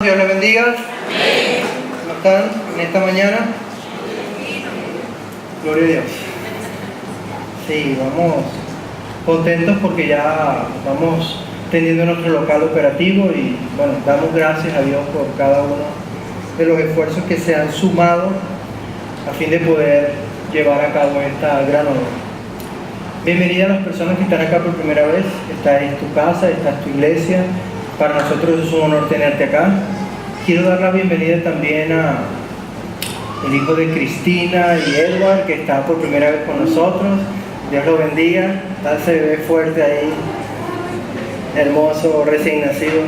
Dios les bendiga. ¿Cómo están en esta mañana? Gloria a Dios. Sí, vamos contentos porque ya vamos teniendo nuestro local operativo y bueno, damos gracias a Dios por cada uno de los esfuerzos que se han sumado a fin de poder llevar a cabo esta gran obra. Bienvenida a las personas que están acá por primera vez. Esta es tu casa, esta es tu iglesia. Para nosotros es un honor tenerte acá. Quiero dar la bienvenida también a el hijo de Cristina y Edward, que está por primera vez con nosotros. Dios lo bendiga. Se ve fuerte ahí, hermoso, recién nacido.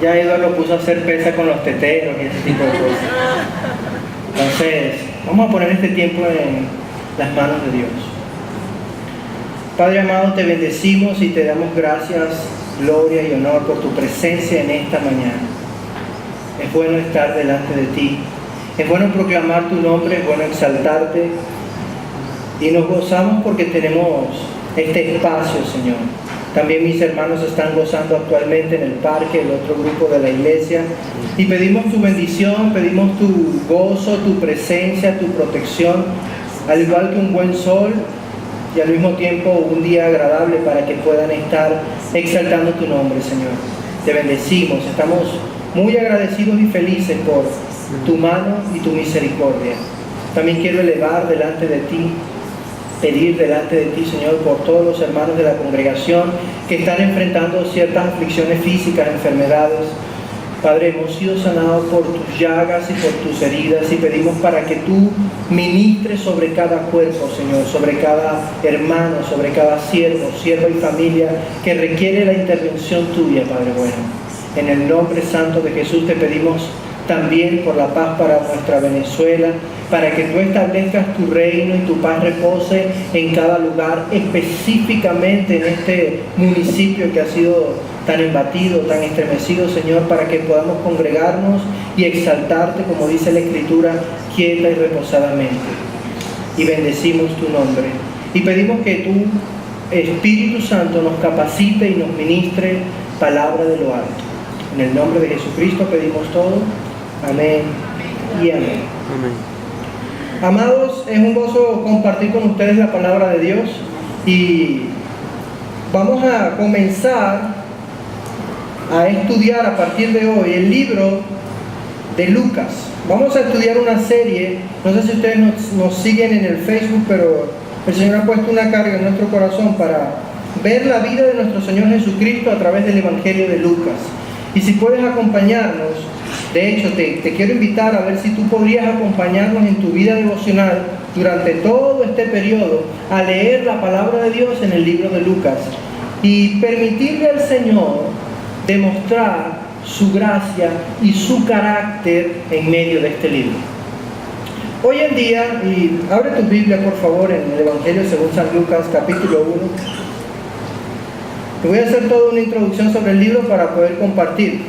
Ya Edward lo puso a hacer pesa con los teteros y ese tipo de cosas. Entonces, vamos a poner este tiempo en las manos de Dios. Padre amado, te bendecimos y te damos gracias, gloria y honor por tu presencia en esta mañana. Es bueno estar delante de ti, es bueno proclamar tu nombre, es bueno exaltarte y nos gozamos porque tenemos este espacio, Señor. También mis hermanos están gozando actualmente en el parque, el otro grupo de la iglesia, y pedimos tu bendición, pedimos tu gozo, tu presencia, tu protección, al igual que un buen sol y al mismo tiempo un día agradable para que puedan estar exaltando tu nombre, Señor. Te bendecimos, estamos muy agradecidos y felices por tu mano y tu misericordia. También quiero elevar delante de ti, pedir delante de ti, Señor, por todos los hermanos de la congregación que están enfrentando ciertas aflicciones físicas, enfermedades. Padre, hemos sido sanados por tus llagas y por tus heridas y pedimos para que tú ministres sobre cada cuerpo, Señor, sobre cada hermano, sobre cada siervo, sierva y familia que requiere la intervención tuya, Padre bueno. En el nombre santo de Jesús te pedimos también por la paz para nuestra Venezuela, para que tú establezcas tu reino y tu paz repose en cada lugar, específicamente en este municipio que ha sido tan embatido, tan estremecido, Señor, para que podamos congregarnos y exaltarte, como dice la Escritura, quieta y reposadamente. Y bendecimos tu nombre. Y pedimos que tu Espíritu Santo nos capacite y nos ministre palabra de lo alto. En el nombre de Jesucristo pedimos todo. Amén y amén. Amén. Amados, es un gozo compartir con ustedes la palabra de Dios y vamos a comenzar a estudiar a partir de hoy el libro de Lucas. Vamos a estudiar una serie, no sé si ustedes nos siguen en el Facebook, pero el Señor ha puesto una carga en nuestro corazón para ver la vida de nuestro Señor Jesucristo a través del Evangelio de Lucas. Y si puedes acompañarnos, de hecho te quiero invitar a ver si tú podrías acompañarnos en tu vida devocional durante todo este periodo a leer la palabra de Dios en el libro de Lucas y permitirle al Señor demostrar su gracia y su carácter en medio de este libro. Hoy en día, y abre tu Biblia por favor en el Evangelio según San Lucas capítulo 1. Te voy a hacer toda una introducción sobre el libro para poder compartir.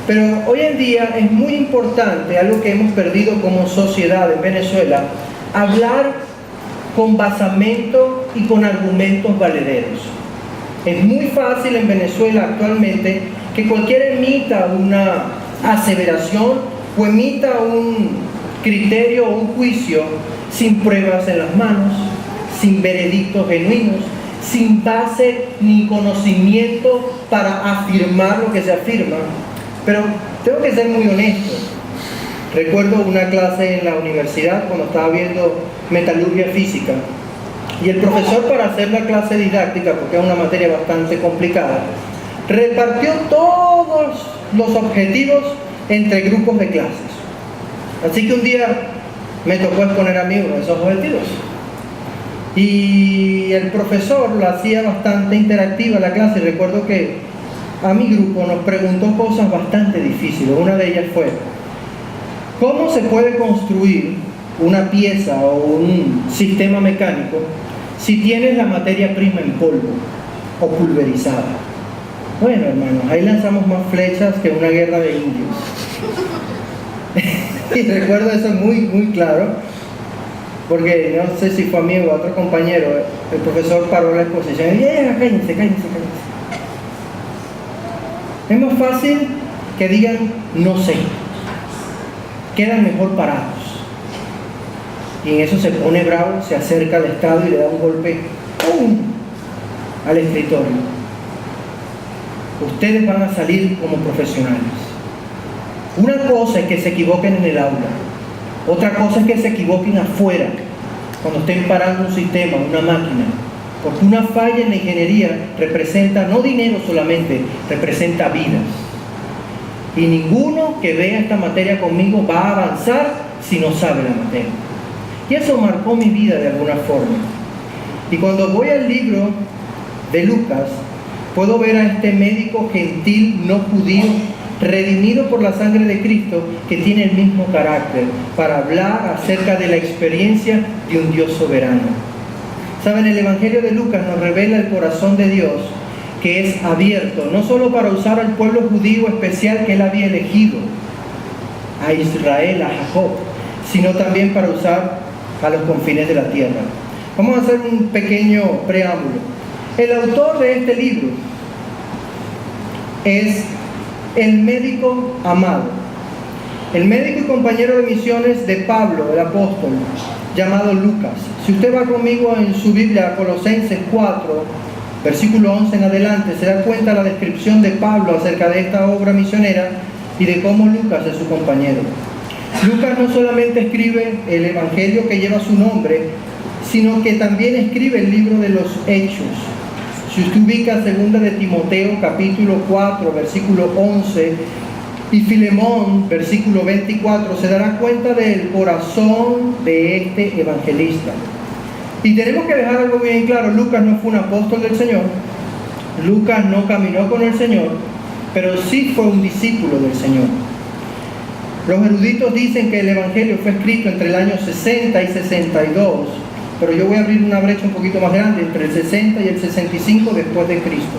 Pero hoy en día es muy importante, algo que hemos perdido como sociedad en Venezuela, hablar con basamento y con argumentos valederos. Es muy fácil en Venezuela actualmente que cualquiera emita una aseveración o emita un criterio o un juicio sin pruebas en las manos, sin veredictos genuinos, sin base ni conocimiento para afirmar lo que se afirma. Pero tengo que ser muy honesto. Recuerdo una clase en la universidad cuando estaba viendo metalurgia física. Y el profesor, para hacer la clase didáctica, porque es una materia bastante complicada, repartió todos los objetivos entre grupos de clases. Así que un día me tocó exponer a mí uno de esos objetivos. Y el profesor lo hacía bastante interactiva la clase. Recuerdo que a mi grupo nos preguntó cosas bastante difíciles. Una de ellas fue: ¿cómo se puede construir una pieza o un sistema mecánico si tienes la materia prima en polvo o pulverizada? Bueno, hermanos, ahí lanzamos más flechas que una guerra de indios. Y recuerdo eso muy claro, porque no sé si fue a mí o a otro compañero, el profesor paró la exposición y cállense. Es más fácil que digan no sé, quedan mejor parados. Y en eso se pone bravo, se acerca al estrado y le da un golpe ¡pum!, al escritorio. Ustedes van a salir como profesionales. Una cosa es que se equivoquen en el aula, otra cosa es que se equivoquen afuera, cuando estén parando un sistema, una máquina. Porque una falla en la ingeniería representa no dinero solamente, representa vidas. Y ninguno que vea esta materia conmigo va a avanzar si no sabe la materia. Y eso marcó mi vida de alguna forma. Y cuando voy al libro de Lucas, puedo ver a este médico gentil, no judío, redimido por la sangre de Cristo, que tiene el mismo carácter para hablar acerca de la experiencia de un Dios soberano. Saben, el Evangelio de Lucas nos revela el corazón de Dios, que es abierto, no solo para usar al pueblo judío especial que Él había elegido, a Israel, a Jacob, sino también para usar a los confines de la tierra. Vamos a hacer un pequeño preámbulo. El autor de este libro es el médico amado, el médico y compañero de misiones de Pablo, el apóstol, llamado Lucas. Si usted va conmigo en su Biblia a Colosenses 4, versículo 11 en adelante, se da cuenta de la descripción de Pablo acerca de esta obra misionera y de cómo Lucas es su compañero. Lucas no solamente escribe el evangelio que lleva su nombre, sino que también escribe el libro de los Hechos. Si usted ubica 2 de Timoteo capítulo 4, versículo 11, y Filemón, versículo 24, se dará cuenta del corazón de este evangelista. Y tenemos que dejar algo bien claro: Lucas no fue un apóstol del Señor, Lucas no caminó con el Señor, pero sí fue un discípulo del Señor. Los eruditos dicen que el evangelio fue escrito entre el año 60 y 62, pero yo voy a abrir una brecha un poquito más grande, entre el 60 y el 65 después de Cristo.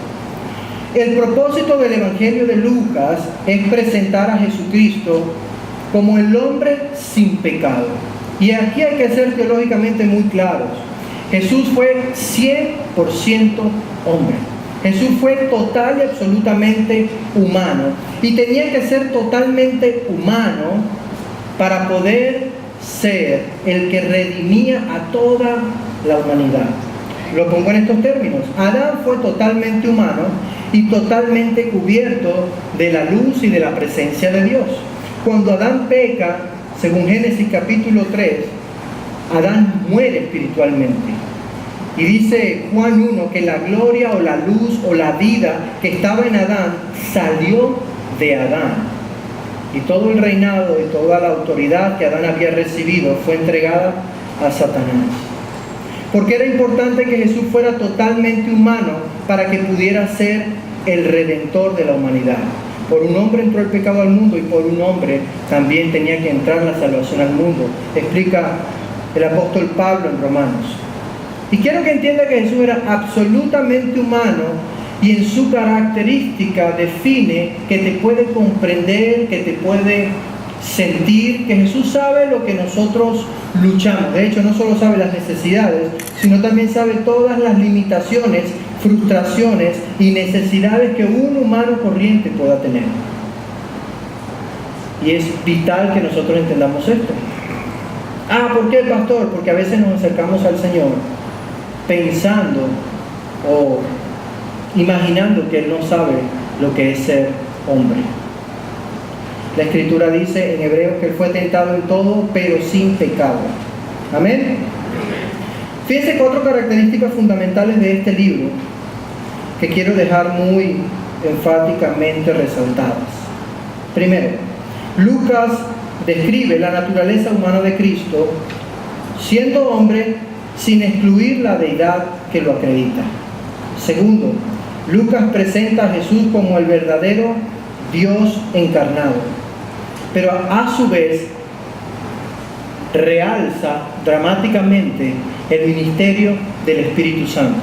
El propósito del Evangelio de Lucas es presentar a Jesucristo como el hombre sin pecado. Y aquí hay que ser teológicamente muy claros. Jesús fue 100% hombre. Jesús fue total y absolutamente humano. Y tenía que ser totalmente humano para poder ser el que redimía a toda la humanidad. Lo pongo en estos términos: Adán fue totalmente humano y totalmente cubierto de la luz y de la presencia de Dios. Cuando Adán peca, según Génesis capítulo 3, Adán muere espiritualmente. Y dice Juan 1 que la gloria o la luz o la vida que estaba en Adán salió de Adán. Y todo el reinado y toda la autoridad que Adán había recibido fue entregada a Satanás. Porque era importante que Jesús fuera totalmente humano para que pudiera ser el redentor de la humanidad. Por un hombre entró el pecado al mundo y por un hombre también tenía que entrar la salvación al mundo. Explica el apóstol Pablo en Romanos. Y quiero que entienda que Jesús era absolutamente humano y en su característica define que te puede comprender, que te puede sentir, que Jesús sabe lo que nosotros luchamos. De hecho, no solo sabe las necesidades, sino también sabe todas las limitaciones, frustraciones y necesidades que un humano corriente pueda tener. Y es vital que nosotros entendamos esto. ¿Por qué, pastor? Porque a veces nos acercamos al Señor pensando o imaginando que Él no sabe lo que es ser hombre. La Escritura dice en Hebreos que Él fue tentado en todo, pero sin pecado. Amén. Fíjense 4 características fundamentales de este libro que quiero dejar muy enfáticamente resaltadas. Primero, Lucas describe la naturaleza humana de Cristo siendo hombre sin excluir la deidad que lo acredita. Segundo, Lucas presenta a Jesús como el verdadero Dios encarnado, pero a su vez realza dramáticamente el ministerio del Espíritu Santo.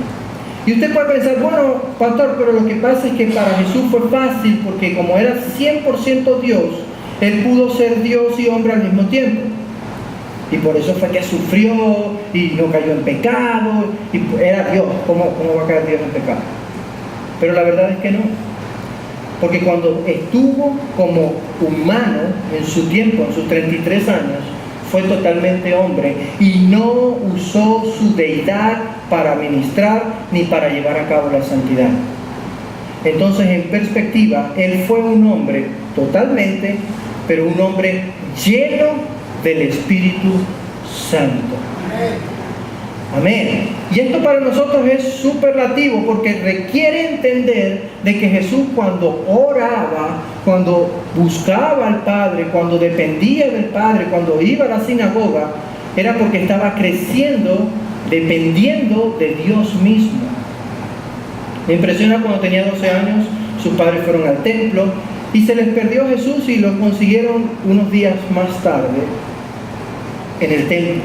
Y usted puede pensar, bueno, pastor, pero lo que pasa es que para Jesús fue fácil porque como era 100% Dios, Él pudo ser Dios y hombre al mismo tiempo. Y por eso fue que sufrió y no cayó en pecado. Y era Dios. ¿Cómo va a caer Dios en pecado? Pero la verdad es que no. Porque cuando estuvo como humano en su tiempo, en sus 33 años, fue totalmente hombre y no usó su deidad para ministrar ni para llevar a cabo la santidad. Entonces, en perspectiva, Él fue un hombre totalmente, pero un hombre lleno del Espíritu Santo. Amén. Y esto para nosotros es superlativo porque requiere entender de que Jesús cuando oraba, cuando buscaba al Padre, cuando dependía del Padre, cuando iba a la sinagoga, era porque estaba creciendo, dependiendo de Dios mismo. Me impresiona cuando tenía 12 años, sus padres fueron al templo y se les perdió Jesús y lo consiguieron unos días más tarde en el templo,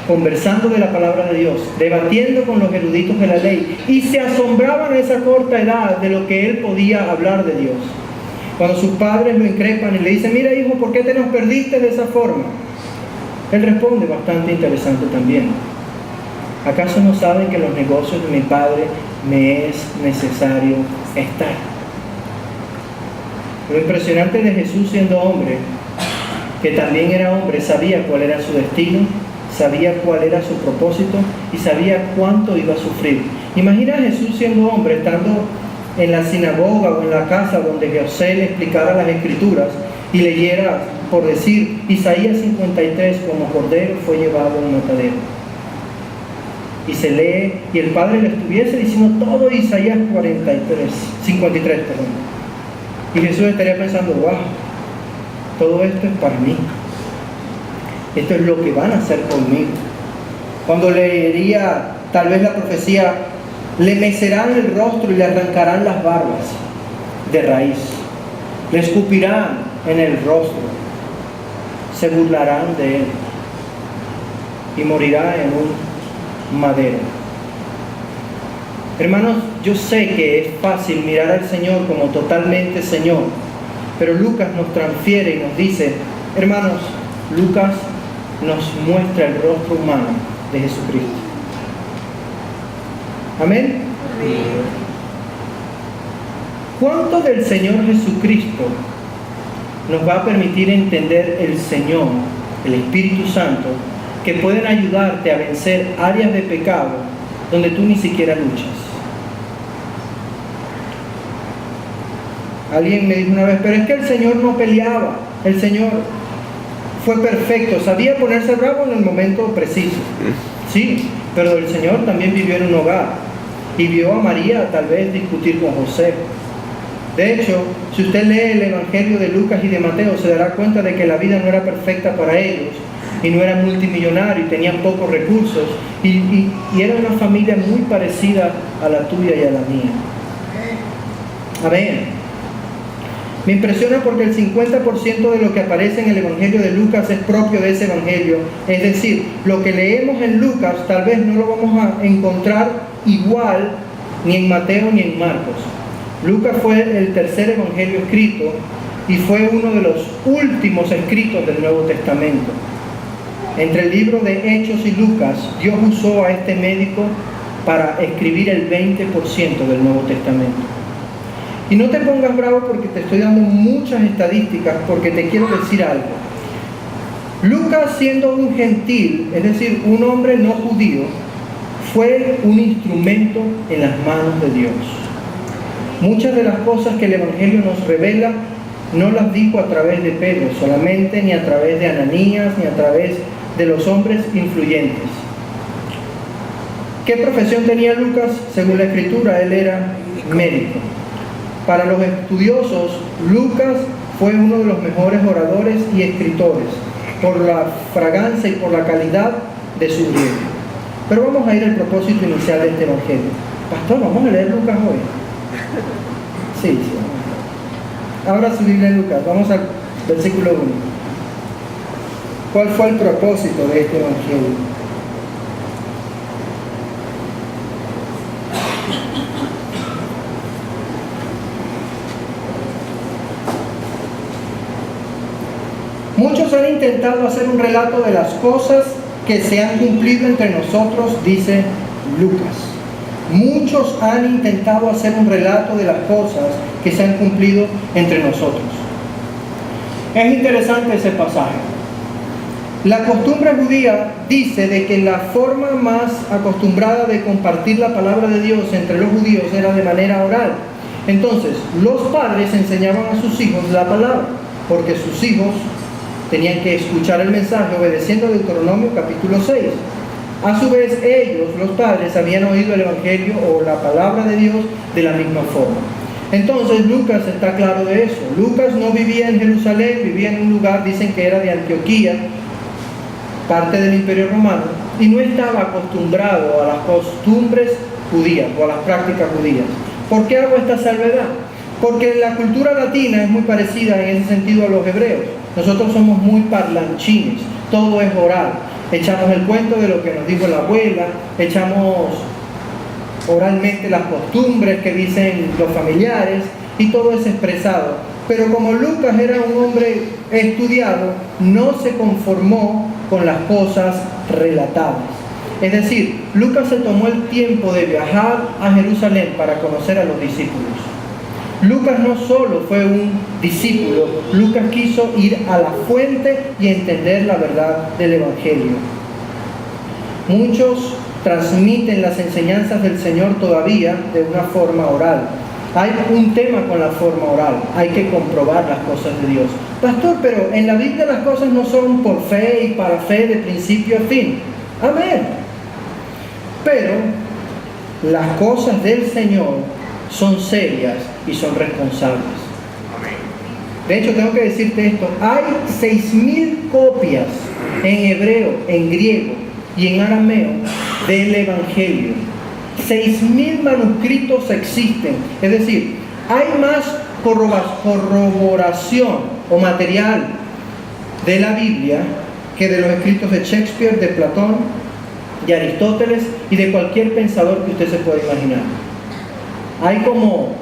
conversando de la palabra de Dios, debatiendo con los eruditos de la ley, y se asombraban a esa corta edad de lo que él podía hablar de Dios. Cuando sus padres lo increpan y le dicen: mira, hijo, ¿por qué te nos perdiste de esa forma? Él responde bastante interesante también: ¿acaso no saben que en los negocios de mi padre me es necesario estar? Lo impresionante de Jesús siendo hombre, que también era hombre, sabía cuál era su destino, sabía cuál era su propósito y sabía cuánto iba a sufrir. Imagina a Jesús siendo hombre, estando en la sinagoga o en la casa donde José le explicara las escrituras y leyera, por decir, Isaías 53, como cordero fue llevado al matadero. Y se lee, y el Padre le estuviese diciendo todo Isaías 53, perdón. Y Jesús estaría pensando: wow, todo esto es para mí. Esto es lo que van a hacer conmigo. Cuando leería tal vez la profecía: le mecerán el rostro y le arrancarán las barbas de raíz, le escupirán en el rostro, se burlarán de él y morirá en un madero. Hermanos, yo sé que es fácil mirar al Señor como totalmente Señor, pero Lucas nos transfiere y nos dice: hermanos, Lucas nos muestra el rostro humano de Jesucristo. Amén. ¿Cuánto del Señor Jesucristo nos va a permitir entender el Señor, el Espíritu Santo, que pueden ayudarte a vencer áreas de pecado donde tú ni siquiera luchas? Alguien me dijo una vez: pero es que el Señor no peleaba, el Señor fue perfecto, sabía ponerse bravo en el momento preciso. Sí, pero el Señor también vivió en un hogar y vio a María tal vez discutir con José. De hecho, si usted lee el Evangelio de Lucas y de Mateo, se dará cuenta de que la vida no era perfecta para ellos y no eran multimillonarios y tenían pocos recursos y era una familia muy parecida a la tuya y a la mía. Amén. Me impresiona porque el 50% de lo que aparece en el Evangelio de Lucas es propio de ese Evangelio. Es decir, lo que leemos en Lucas tal vez no lo vamos a encontrar igual ni en Mateo ni en Marcos. Lucas fue el tercer Evangelio escrito y fue uno de los últimos escritos del Nuevo Testamento. Entre el libro de Hechos y Lucas, Dios usó a este médico para escribir el 20% del Nuevo Testamento. Y no te pongas bravo porque te estoy dando muchas estadísticas, porque te quiero decir algo. Lucas, siendo un gentil, es decir, un hombre no judío, fue un instrumento en las manos de Dios. Muchas de las cosas que el Evangelio nos revela no las dijo a través de Pedro solamente, ni a través de Ananías, ni a través de los hombres influyentes. ¿Qué profesión tenía Lucas? Según la Escritura, él era médico. Para los estudiosos, Lucas fue uno de los mejores oradores y escritores, por la fragancia y por la calidad de su griego. Pero vamos a ir al propósito inicial de este Evangelio. Pastor, ¿vamos a leer Lucas hoy? Sí. Abra su Biblia en Lucas, vamos al versículo 1. ¿Cuál fue el propósito de este Evangelio? Muchos han intentado hacer un relato de las cosas que se han cumplido entre nosotros, dice Lucas. Muchos han intentado hacer un relato de las cosas que se han cumplido entre nosotros. Es interesante ese pasaje. La costumbre judía dice de que la forma más acostumbrada de compartir la palabra de Dios entre los judíos era de manera oral. Entonces, los padres enseñaban a sus hijos la palabra, porque sus hijos tenían que escuchar el mensaje obedeciendo Deuteronomio capítulo 6. A su vez, ellos, los padres, habían oído el Evangelio o la palabra de Dios de la misma forma. Entonces, Lucas está claro de eso. Lucas no vivía en Jerusalén, vivía en un lugar, dicen que era de Antioquía, parte del Imperio Romano, y no estaba acostumbrado a las costumbres judías o a las prácticas judías. ¿Por qué hago esta salvedad? Porque la cultura latina es muy parecida en ese sentido a los hebreos. Nosotros somos muy parlanchines, todo es oral. Echamos el cuento de lo que nos dijo la abuela, echamos oralmente las costumbres que dicen los familiares, y todo es expresado. Pero como Lucas era un hombre estudiado, no se conformó con las cosas relatadas. Es decir, Lucas se tomó el tiempo de viajar a Jerusalén para conocer a los discípulos. Lucas no solo fue un discípulo, Lucas quiso ir a la fuente y entender la verdad del Evangelio. Muchos transmiten las enseñanzas del Señor todavía de una forma oral. Hay un tema con la forma oral, hay que comprobar las cosas de Dios. Pastor, pero en la Biblia las cosas no son por fe y para fe de principio a fin. Amén. Pero las cosas del Señor son serias y son responsables. De hecho, tengo que decirte esto, hay 6.000 copias en hebreo, en griego y en arameo del Evangelio. 6.000 manuscritos existen, es decir, hay más corroboración o material de la Biblia que de los escritos de Shakespeare, de Platón, de Aristóteles y de cualquier pensador que usted se pueda imaginar. Hay como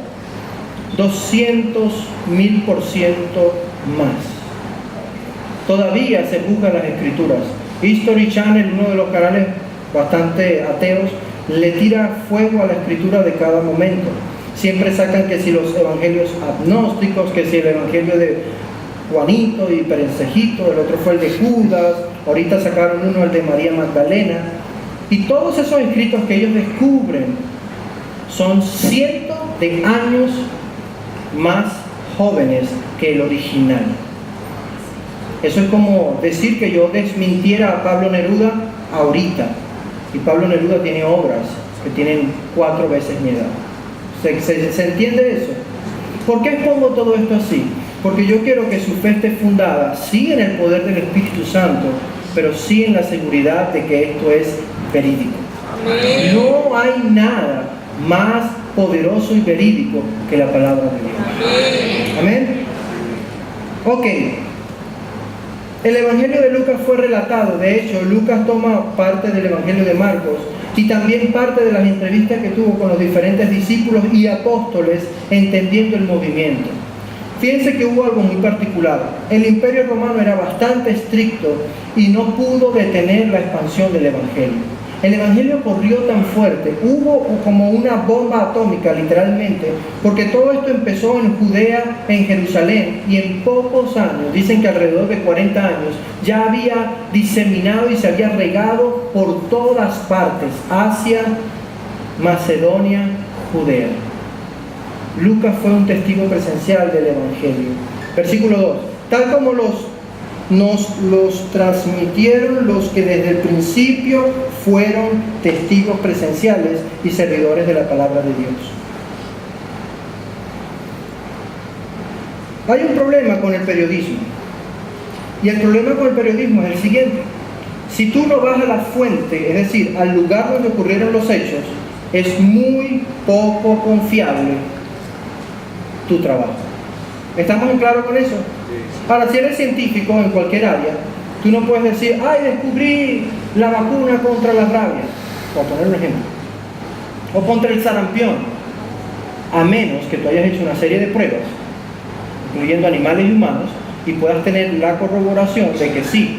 200.000% más. Todavía se buscan las escrituras. History Channel, uno de los canales bastante ateos, le tira fuego a la escritura de cada momento. Siempre sacan que si los evangelios agnósticos, que si el evangelio de Juanito y Perencejito, el otro fue el de Judas, ahorita sacaron uno, el de María Magdalena, y todos esos escritos que ellos descubren son cientos de años más jóvenes que el original. Eso es como decir que yo desmintiera a Pablo Neruda ahorita. Y Pablo Neruda tiene obras que tienen 4 veces mi edad. ¿Se entiende eso? ¿Por qué expongo todo esto así? Porque yo quiero que su fe esté fundada, sí en el poder del Espíritu Santo, pero sí en la seguridad de que esto es verídico. Amén. No hay nada más poderoso y verídico que la palabra de Dios. Amén. Ok. El Evangelio de Lucas fue relatado, de hecho, Lucas toma parte del Evangelio de Marcos y también parte de las entrevistas que tuvo con los diferentes discípulos y apóstoles entendiendo el movimiento. Fíjense que hubo algo muy particular. El Imperio Romano era bastante estricto y no pudo detener la expansión del Evangelio. El Evangelio corrió tan fuerte, hubo como una bomba atómica literalmente, porque todo esto empezó en Judea, en Jerusalén, y en pocos años, dicen que alrededor de 40 años, ya había diseminado y se había regado por todas partes, Asia, Macedonia, Judea. Lucas fue un testigo presencial del Evangelio. Versículo 2. Tal como nos los transmitieron los que desde el principio fueron testigos presenciales y servidores de la palabra de Dios. Hay un problema con el periodismo. Y el problema con el periodismo es el siguiente. Si tú no vas a la fuente, es decir, al lugar donde ocurrieron los hechos, es muy poco confiable tu trabajo. ¿Estamos en claro con eso? Ahora, si eres científico en cualquier área, tú no puedes decir, ay, descubrí la vacuna contra la rabia, por poner un ejemplo, o contra el sarampión, a menos que tú hayas hecho una serie de pruebas, incluyendo animales y humanos, y puedas tener la corroboración de que sí,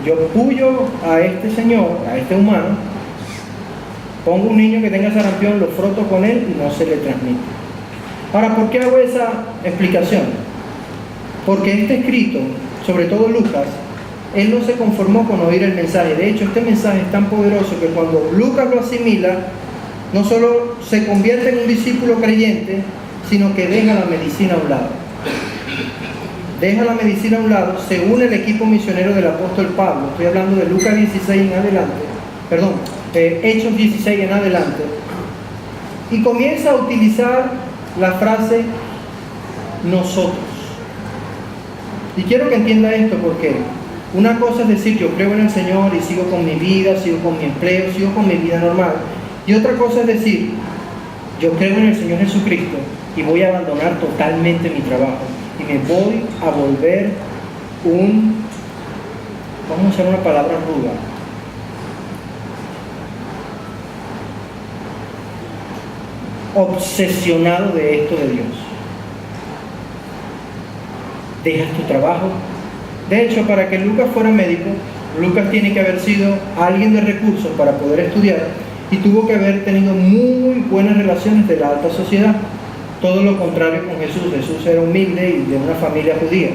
yo puyo a este señor, a este humano, Pongo un niño que tenga sarampión, lo froto con él y no se le transmite. Ahora, ¿por qué hago esa explicación? Porque este escrito, sobre todo Lucas, él no se conformó con oír el mensaje. De hecho, este mensaje es tan poderoso que cuando Lucas lo asimila, no solo se convierte en un discípulo creyente, sino que deja la medicina a un lado. Deja la medicina a un lado, se une al equipo misionero del apóstol Pablo. Estoy hablando de Lucas 16 en adelante, perdón, Hechos 16 en adelante. Y comienza a utilizar la frase nosotros. Y quiero que entienda esto porque una cosa es decir, yo creo en el Señor y sigo con mi vida, sigo con mi empleo, sigo con mi vida normal. Y otra cosa es decir, yo creo en el Señor Jesucristo y voy a abandonar totalmente mi trabajo y me voy a volver vamos a usar una palabra ruda, obsesionado de esto de Dios. Dejas tu trabajo. De hecho, para que Lucas fuera médico, Lucas tiene que haber sido alguien de recursos para poder estudiar y tuvo que haber tenido muy buenas relaciones de la alta sociedad. Todo lo contrario con Jesús. Jesús era humilde y de una familia judía.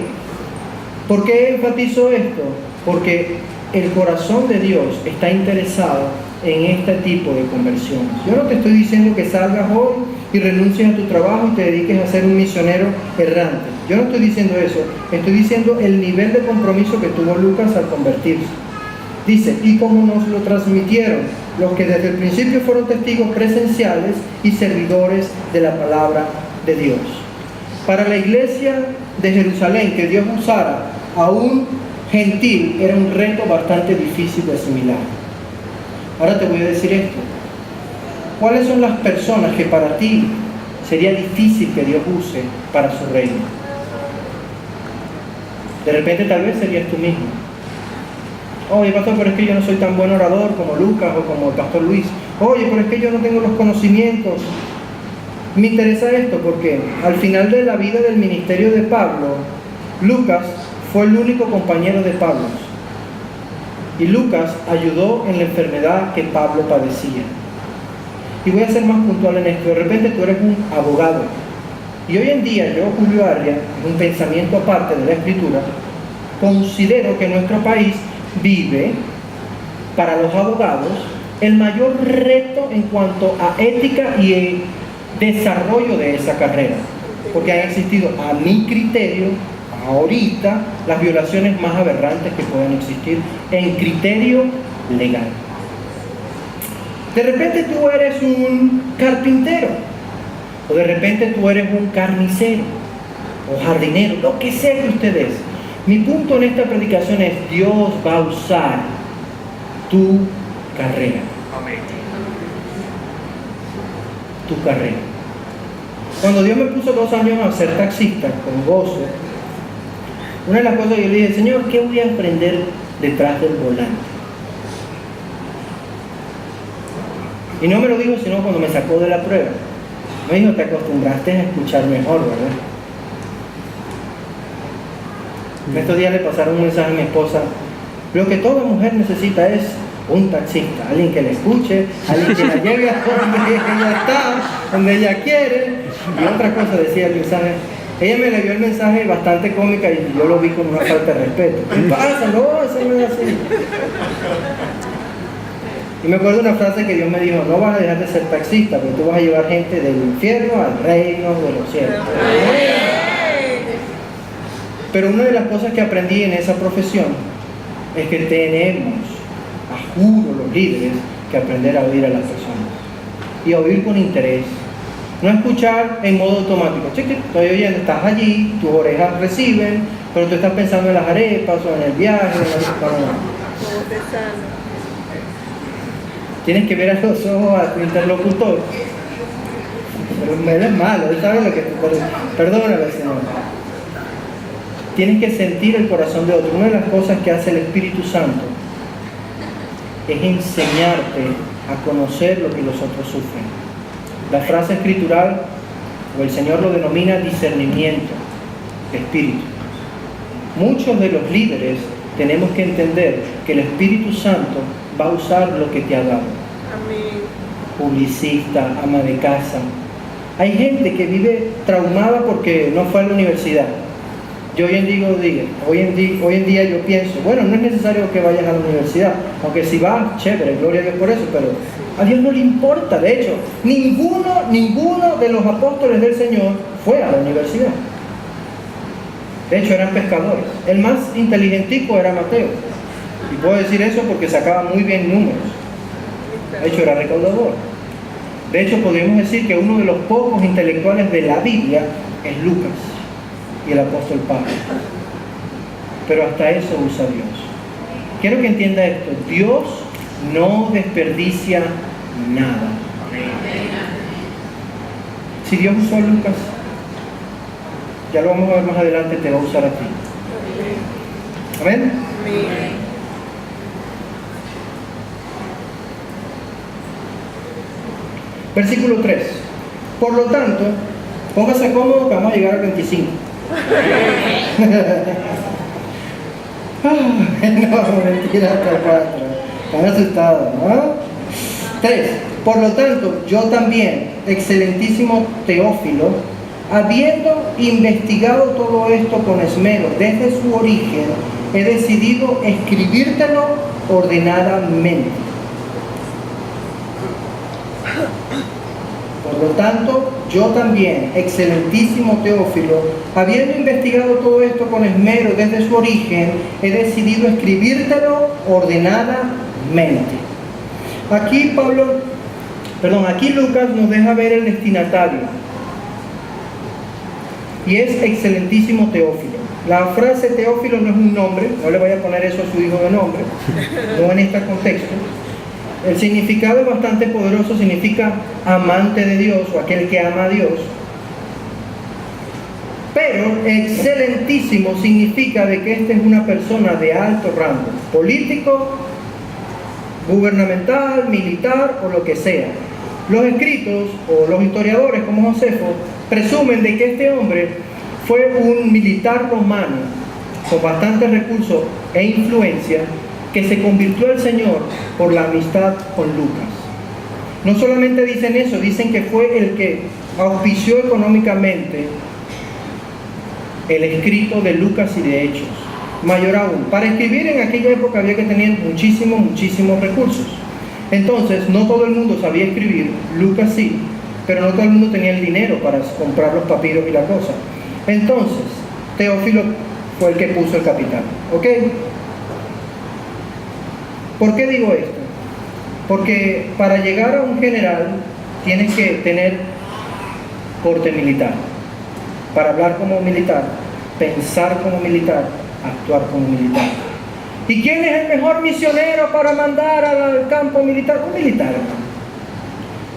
¿Por qué enfatizo esto? Porque el corazón de Dios está interesado en este tipo de conversiones. Yo no te estoy diciendo que salgas hoy y renuncies a tu trabajo y te dediques a ser un misionero errante. Yo no estoy diciendo eso. Estoy diciendo el nivel de compromiso que tuvo Lucas al convertirse. Dice, y como nos lo transmitieron los que desde el principio fueron testigos presenciales y servidores de la palabra de Dios. Para la iglesia de Jerusalén, que Dios usara a un gentil era un reto bastante difícil de asimilar. Ahora te voy a decir esto. ¿Cuáles son las personas que para ti sería difícil que Dios use para su reino? De repente tal vez serías tú mismo. Oye, pastor, pero es que yo no soy tan buen orador como Lucas o como el pastor Luis. Oye, pero es que yo no tengo los conocimientos. Me interesa esto porque al final de la vida del ministerio de Pablo, Lucas fue el único compañero de Pablo. Y Lucas ayudó en la enfermedad que Pablo padecía. Y voy a ser más puntual en esto. De repente tú eres un abogado. Y hoy en día yo, Julio Arria, en un pensamiento aparte de la Escritura, considero que nuestro país vive, para los abogados, el mayor reto en cuanto a ética y desarrollo de esa carrera. Porque han existido, a mi criterio, ahorita, las violaciones más aberrantes que puedan existir en criterio legal. De repente tú eres un carpintero, o de repente tú eres un carnicero, o jardinero, lo que sea que usted es. Mi punto en esta predicación es: Dios va a usar tu carrera. Amén. Tu carrera. Cuando Dios me puso 2 años a ser taxista, con gozo, una de las cosas que yo le dije: Señor, ¿qué voy a aprender detrás del volante? Y no me lo dijo sino cuando me sacó de la prueba. Me dijo: te acostumbraste a escuchar mejor, ¿verdad? En estos días le pasaron un mensaje a mi esposa: lo que toda mujer necesita es un taxista, alguien que la escuche, alguien que la lleve a donde ella está, donde ella quiere. Y otra cosa decía el mensaje, ella me leyó el mensaje bastante cómica y yo lo vi con una falta de respeto. ¿Qué pasa? No, eso no es así. Y me acuerdo una frase que Dios me dijo: no vas a dejar de ser taxista, porque tú vas a llevar gente del infierno al reino de los cielos. Pero una de las cosas que aprendí en esa profesión es que tenemos, a juro los líderes, que aprender a oír a las personas. Y a oír con interés. No escuchar en modo automático. Chiqui, estoy oyendo, estás allí, tus orejas reciben, pero tú estás pensando en las arepas o en el viaje. Tienes que ver a los ojos a tu interlocutor. Pero él es malo, él sabe lo que... Perdóname, Señor. Tienes que sentir el corazón de otro. Una de las cosas que hace el Espíritu Santo es enseñarte a conocer lo que los otros sufren. La frase escritural, o el Señor lo denomina discernimiento de espíritu. Muchos de los líderes tenemos que entender que el Espíritu Santo va a usar lo que te ha dado. Amén. publicista, ama de casa. Hay gente que vive traumada porque no fue a la universidad. Yo hoy en día yo pienso, bueno, no es necesario que vayas a la universidad, aunque si vas, chévere, gloria a Dios por eso, pero a Dios no le importa. De hecho, ninguno de los apóstoles del Señor fue a la universidad. De hecho, eran pescadores. El más inteligentico era Mateo. Y puedo decir eso porque sacaba muy bien números. De hecho, era recaudador. De hecho, podríamos decir que uno de los pocos intelectuales de la Biblia es Lucas y el apóstol Pablo. Pero hasta eso usa Dios. Quiero que entienda esto. Dios no desperdicia nada. Si Dios usó a Lucas, ya lo vamos a ver más adelante, te va a usar a ti. ¿Amén? Versículo 3. Por lo tanto, póngase cómodo que vamos a llegar al 25. No, mentira, hasta 4. Están asustados, ¿no? 3. Por lo tanto, yo también, excelentísimo Teófilo, habiendo investigado todo esto con esmero desde su origen, he decidido escribírtelo ordenadamente. Por lo tanto, yo también, excelentísimo Teófilo, habiendo investigado todo esto con esmero desde su origen, he decidido escribírtelo ordenadamente. Aquí Lucas nos deja ver el destinatario. Y es excelentísimo Teófilo. La frase Teófilo no es un nombre, no le vaya a poner eso a su hijo de nombre, no en este contexto. El significado es bastante poderoso, significa amante de Dios o aquel que ama a Dios. Pero excelentísimo significa de que esta es una persona de alto rango, político, gubernamental, militar o lo que sea. Los escritos o los historiadores como Josefo presumen de que este hombre fue un militar romano con bastantes recursos e influencia que se convirtió al Señor por la amistad con Lucas. No solamente dicen eso, dicen que fue el que auspició económicamente el escrito de Lucas y de Hechos. Mayor aún, para escribir en aquella época había que tener muchísimos recursos. Entonces, no todo el mundo sabía escribir, Lucas sí, pero no todo el mundo tenía el dinero para comprar los papiros y la cosa. Entonces, Teófilo fue el que puso el capital. ¿Ok? ¿Por qué digo esto? Porque para llegar a un general tienes que tener corte militar. Para hablar como militar, pensar como militar, actuar como militar. ¿Y quién es el mejor misionero para mandar al campo militar? Un militar.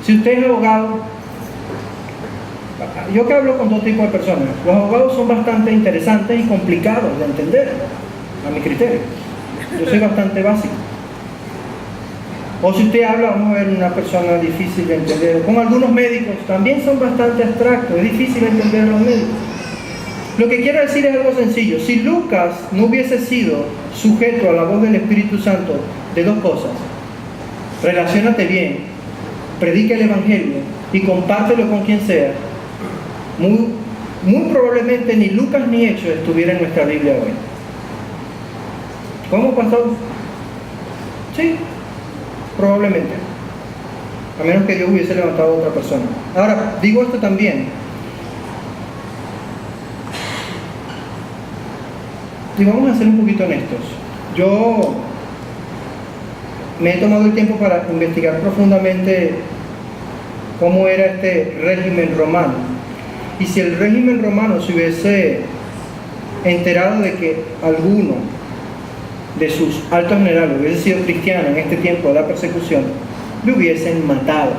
Si usted es abogado, yo que hablo con dos tipos de personas, los abogados son bastante interesantes y complicados de entender, a mi criterio. Yo soy bastante básico. O si usted habla, vamos a ver, una persona difícil de entender. Con algunos médicos también son bastante abstractos, es difícil entender a los médicos. Lo que quiero decir es algo sencillo. Si Lucas no hubiese sido sujeto a la voz del Espíritu Santo de dos cosas: relaciónate bien, predica el Evangelio y compártelo con quien sea, muy probablemente ni Lucas ni Hechos estuviera en nuestra Biblia hoy. ¿Cómo, pastor? Sí, probablemente. A menos que Dios hubiese levantado a otra persona. Ahora, digo esto también. Y vamos a ser un poquito honestos. Yo me he tomado el tiempo para investigar profundamente cómo era este régimen romano. Y si el régimen romano se hubiese enterado de que alguno de sus altos generales hubiese sido cristiano en este tiempo de la persecución, le hubiesen matado.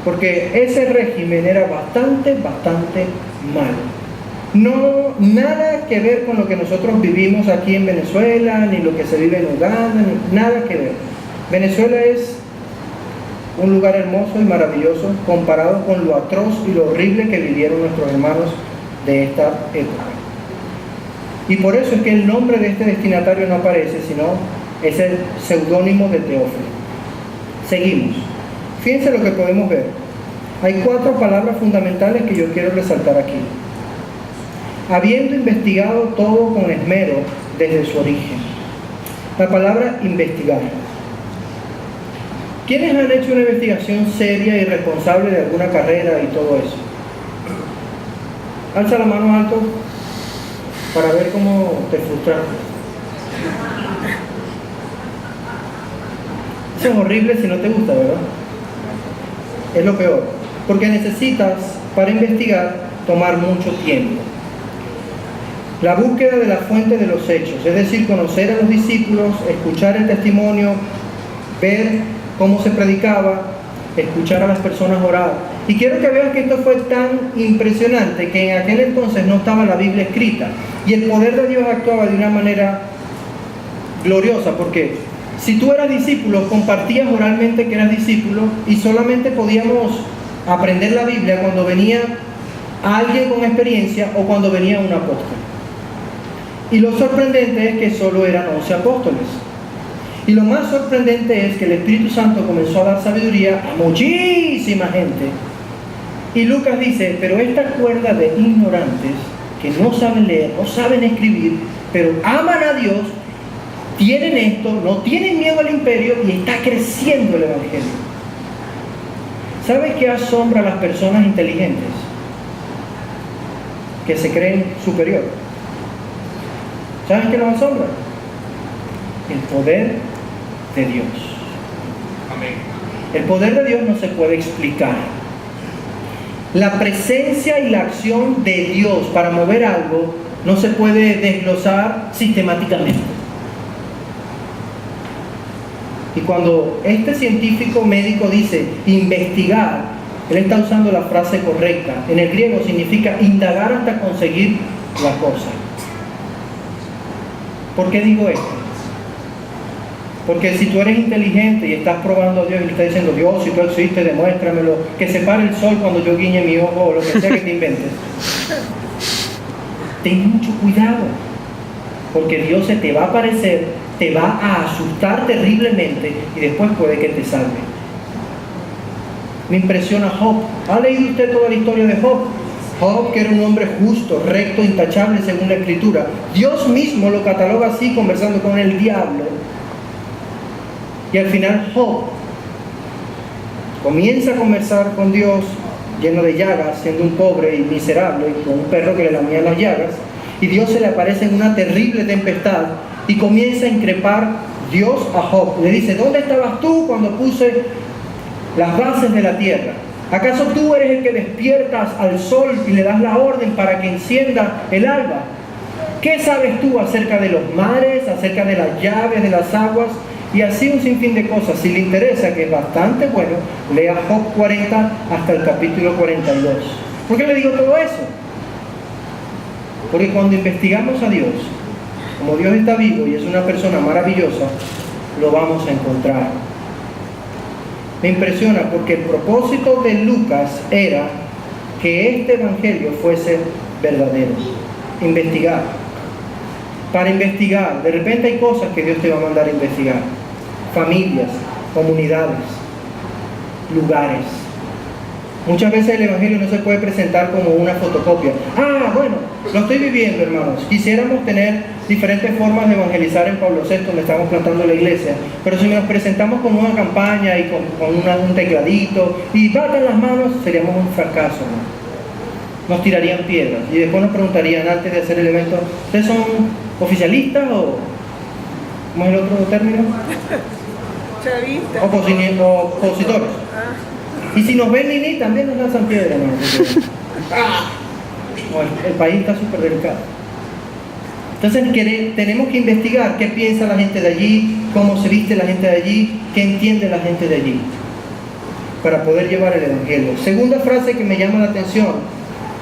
Porque ese régimen era bastante malo. No, nada que ver con lo que nosotros vivimos aquí en Venezuela, ni lo que se vive en Uganda, ni nada que ver. Venezuela es un lugar hermoso y maravilloso comparado con lo atroz y lo horrible que vivieron nuestros hermanos de esta época. Y por eso es que el nombre de este destinatario no aparece, sino es el seudónimo de Teófilo. Seguimos. Fíjense lo que podemos ver. Hay 4 palabras fundamentales que yo quiero resaltar aquí. Habiendo investigado todo con esmero desde su origen. La palabra investigar. ¿Quiénes han hecho una investigación seria y responsable de alguna carrera y todo eso? Alza la mano alto para ver cómo te frustraste. Eso es horrible si no te gusta, ¿verdad? Es lo peor, porque necesitas, para investigar, tomar mucho tiempo. La búsqueda de la fuente de los hechos, es decir, conocer a los discípulos, escuchar el testimonio, ver cómo se predicaba, escuchar a las personas orar. Y quiero que vean que esto fue tan impresionante que en aquel entonces no estaba la Biblia escrita y el poder de Dios actuaba de una manera gloriosa, porque si tú eras discípulo, compartías oralmente que eras discípulo y solamente podíamos aprender la Biblia cuando venía alguien con experiencia o cuando venía un apóstol. Y lo sorprendente es que solo eran 11 apóstoles. Y lo más sorprendente es que el Espíritu Santo comenzó a dar sabiduría a muchísima gente. Y Lucas dice, pero esta cuerda de ignorantes que no saben leer, no saben escribir, pero aman a Dios, tienen esto, no tienen miedo al imperio y está creciendo el Evangelio. ¿Sabes qué asombra a las personas inteligentes? Que se creen superior. ¿Sabes qué nos asombra? El poder de Dios. Amén. El poder de Dios no se puede explicar. La presencia y la acción de Dios para mover algo no se puede desglosar sistemáticamente. Y cuando este científico médico dice investigar, él está usando la frase correcta. En el griego significa indagar hasta conseguir la cosa. ¿Por qué digo esto? Porque si tú eres inteligente y estás probando a Dios y le estás diciendo, Dios, si tú existes, demuéstramelo, que se pare el sol cuando yo guiñe mi ojo o lo que sea que te inventes. Ten mucho cuidado, porque Dios se te va a aparecer, te va a asustar terriblemente y después puede que te salve. Me impresiona Job. ¿Ha leído usted toda la historia de Job? Job, que era un hombre justo, recto, intachable según la Escritura. Dios mismo lo cataloga así, conversando con el diablo. Y al final Job comienza a conversar con Dios, lleno de llagas, siendo un pobre y miserable, y con un perro que le lamía las llagas. Y Dios se le aparece en una terrible tempestad y comienza a increpar Dios a Job. Le dice, ¿dónde estabas tú cuando puse las bases de la tierra? ¿Acaso tú eres el que despiertas al sol y le das la orden para que encienda el alba? ¿Qué sabes tú acerca de los mares, acerca de las llaves de las aguas? Y así un sinfín de cosas. Si le interesa, que es bastante bueno, lea Job 40 hasta el capítulo 42. ¿Por qué le digo todo eso? Porque cuando investigamos a Dios, como Dios está vivo y es una persona maravillosa, lo vamos a encontrar. Me impresiona porque el propósito de Lucas era que este evangelio fuese verdadero. Investigar. Para investigar, de repente hay cosas que Dios te va a mandar a investigar. Familias, comunidades, lugares. Muchas veces el evangelio no se puede presentar como una fotocopia. Ah, bueno, lo estoy viviendo, hermanos. Quisiéramos tener diferentes formas de evangelizar en Pablo VI, donde estamos plantando la iglesia. Pero si nos presentamos con una campaña y con un tecladito y batan las manos, seríamos un fracaso, ¿no? Nos tirarían piedras. Y después nos preguntarían antes de hacer el evento, ¿ustedes son oficialistas o cómo es el otro término? Chavistas. Opositores. Y si nos ven ni también nos lanzan piedras, ¿no? Bueno, el país está súper delicado. Entonces tenemos que investigar qué piensa la gente de allí, cómo se viste la gente de allí, qué entiende la gente de allí, para poder llevar el evangelio. Segunda frase que me llama la atención: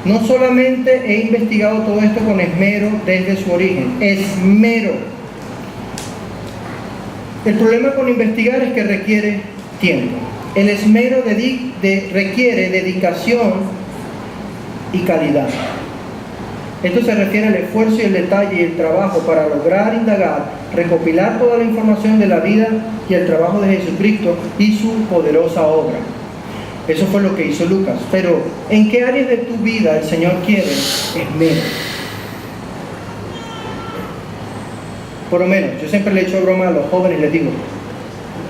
no solamente he investigado todo esto con esmero desde su origen, esmero. El problema con investigar es que requiere tiempo. El esmero requiere dedicación y calidad. Esto se refiere al esfuerzo y el detalle y el trabajo para lograr indagar, recopilar toda la información de la vida y el trabajo de Jesucristo y su poderosa obra. Eso fue lo que hizo Lucas. Pero, ¿en qué áreas de tu vida el Señor quiere esmero? Por lo menos, yo siempre le echo broma a los jóvenes y les digo,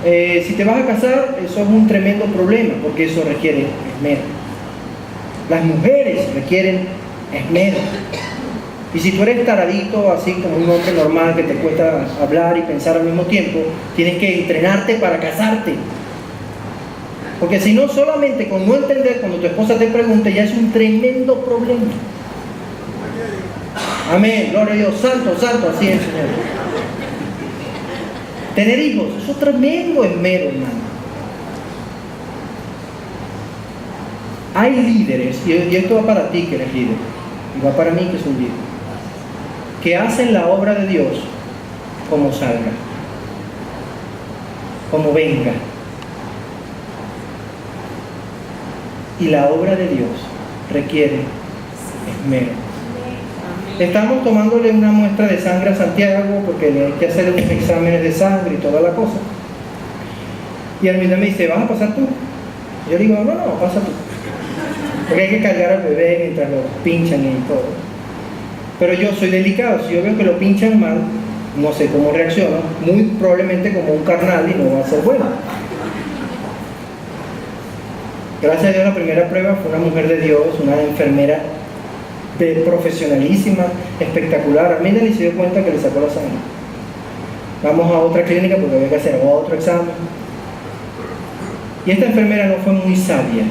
si te vas a casar, eso es un tremendo problema, porque eso requiere esmero. Las mujeres requieren esmero. Y si tú eres taradito, así como un hombre normal que te cuesta hablar y pensar al mismo tiempo, tienes que entrenarte para casarte. Porque si no, solamente con no entender, cuando tu esposa te pregunte, ya es un tremendo problema. Amén, gloria a Dios, santo, santo, así es, Señor. Tener hijos, eso es tremendo esmero, hermano. Hay líderes, y esto va para ti que eres líder, y va para mí que soy líder, que hacen la obra de Dios como salga, como venga. Y la obra de Dios requiere esmero. Estamos tomándole una muestra de sangre a Santiago porque hay que hacer unos exámenes de sangre y toda la cosa. Y Arminda me dice, ¿vas a pasar tú? Y yo digo, no, pasa tú. Porque hay que cargar al bebé mientras lo pinchan y todo. Pero yo soy delicado, si yo veo que lo pinchan mal, no sé cómo reacciono, muy probablemente como un carnal y no va a ser bueno. Gracias a Dios la primera prueba fue una mujer de Dios, una enfermera profesionalísima, espectacular. Arminda ni se dio cuenta que le sacó la sangre. Vamos a otra clínica porque había que hacer otro examen. Y esta enfermera no fue muy sabia.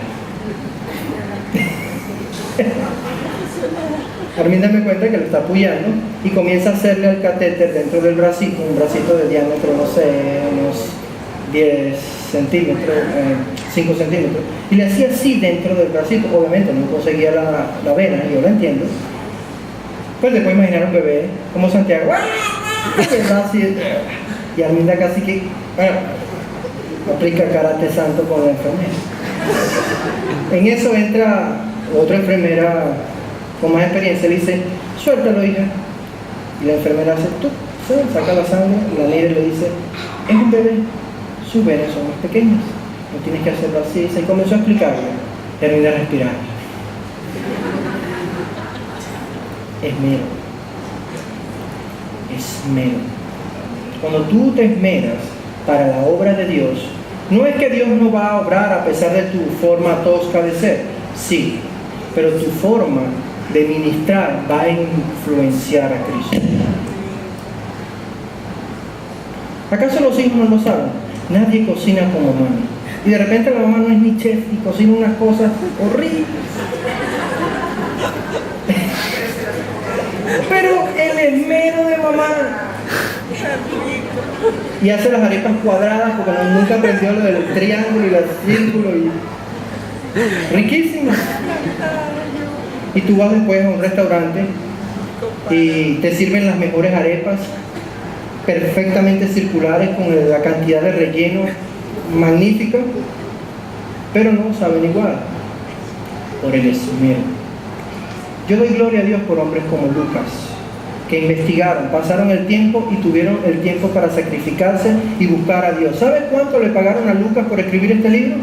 Arminda me cuenta que lo está apoyando y comienza a hacerle al catéter dentro del bracito, un bracito de diámetro, no sé, unos 10 centímetros, 5 centímetros, y le hacía así dentro del bracito. Obviamente no conseguía la vena, yo lo entiendo. Pues después imaginar un bebé como Santiago, y Arminda casi que aplica karate santo con la enfermera. En eso entra otra enfermera con más experiencia, le dice, suéltalo, hija. Y la enfermera hace, tú, saca la sangre, y la líder le dice, es un bebé, sus venas son más pequeñas, no tienes que hacerlo así. Se comenzó a explicarle, terminé de respirar. Esmero. Cuando tú te esmeras para la obra de Dios, no es que Dios no va a obrar a pesar de tu forma tosca de ser, sí, pero tu forma de ministrar va a influenciar a Cristo. ¿Acaso los hijos no lo saben? Nadie cocina como mamá. Y de repente la mamá no es ni chef y cocina unas cosas horribles. Pero el esmero de mamá. Y hace las arepas cuadradas porque nunca aprendió lo del triángulo y el círculo. Riquísimas. Y tú vas después a un restaurante y te sirven las mejores arepas, perfectamente circulares, con la cantidad de relleno magnífica, pero no saben igual, por el esmero. Yo doy gloria a Dios por hombres como Lucas, que investigaron, pasaron el tiempo y tuvieron el tiempo para sacrificarse y buscar a Dios. ¿Sabes cuánto le pagaron a Lucas por escribir este libro?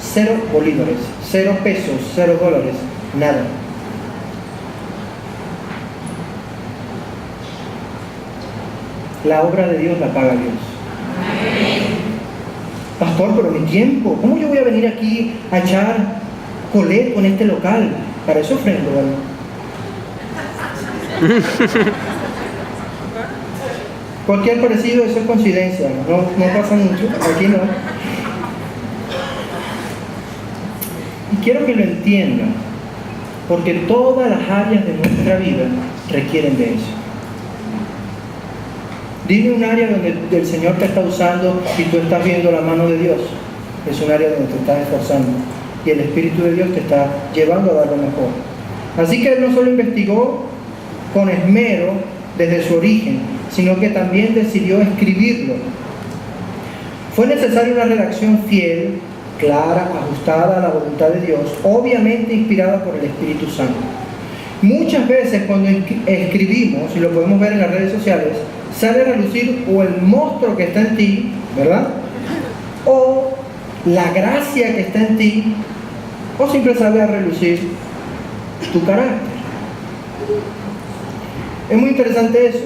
0 bolívares, 0 pesos, 0 dólares, nada. La obra de Dios la paga Dios. Pastor, pero mi tiempo, ¿cómo yo voy a venir aquí a echar coleto en este local? Para eso ofrendo, ¿verdad? Cualquier parecido, eso es coincidencia, no pasa mucho, aquí no. Y quiero que lo entiendan, porque todas las áreas de nuestra vida requieren de eso. Dime un área donde el Señor te está usando y tú estás viendo la mano de Dios. Es un área donde te estás esforzando y el Espíritu de Dios te está llevando a dar lo mejor. Así que Él no solo investigó con esmero desde su origen, sino que también decidió escribirlo. Fue necesaria una redacción fiel, clara, ajustada a la voluntad de Dios, obviamente inspirada por el Espíritu Santo. Muchas veces cuando escribimos, y lo podemos ver en las redes sociales, sale a relucir o el monstruo que está en ti, ¿verdad? O la gracia que está en ti, o siempre sale a relucir tu carácter. Es muy interesante eso.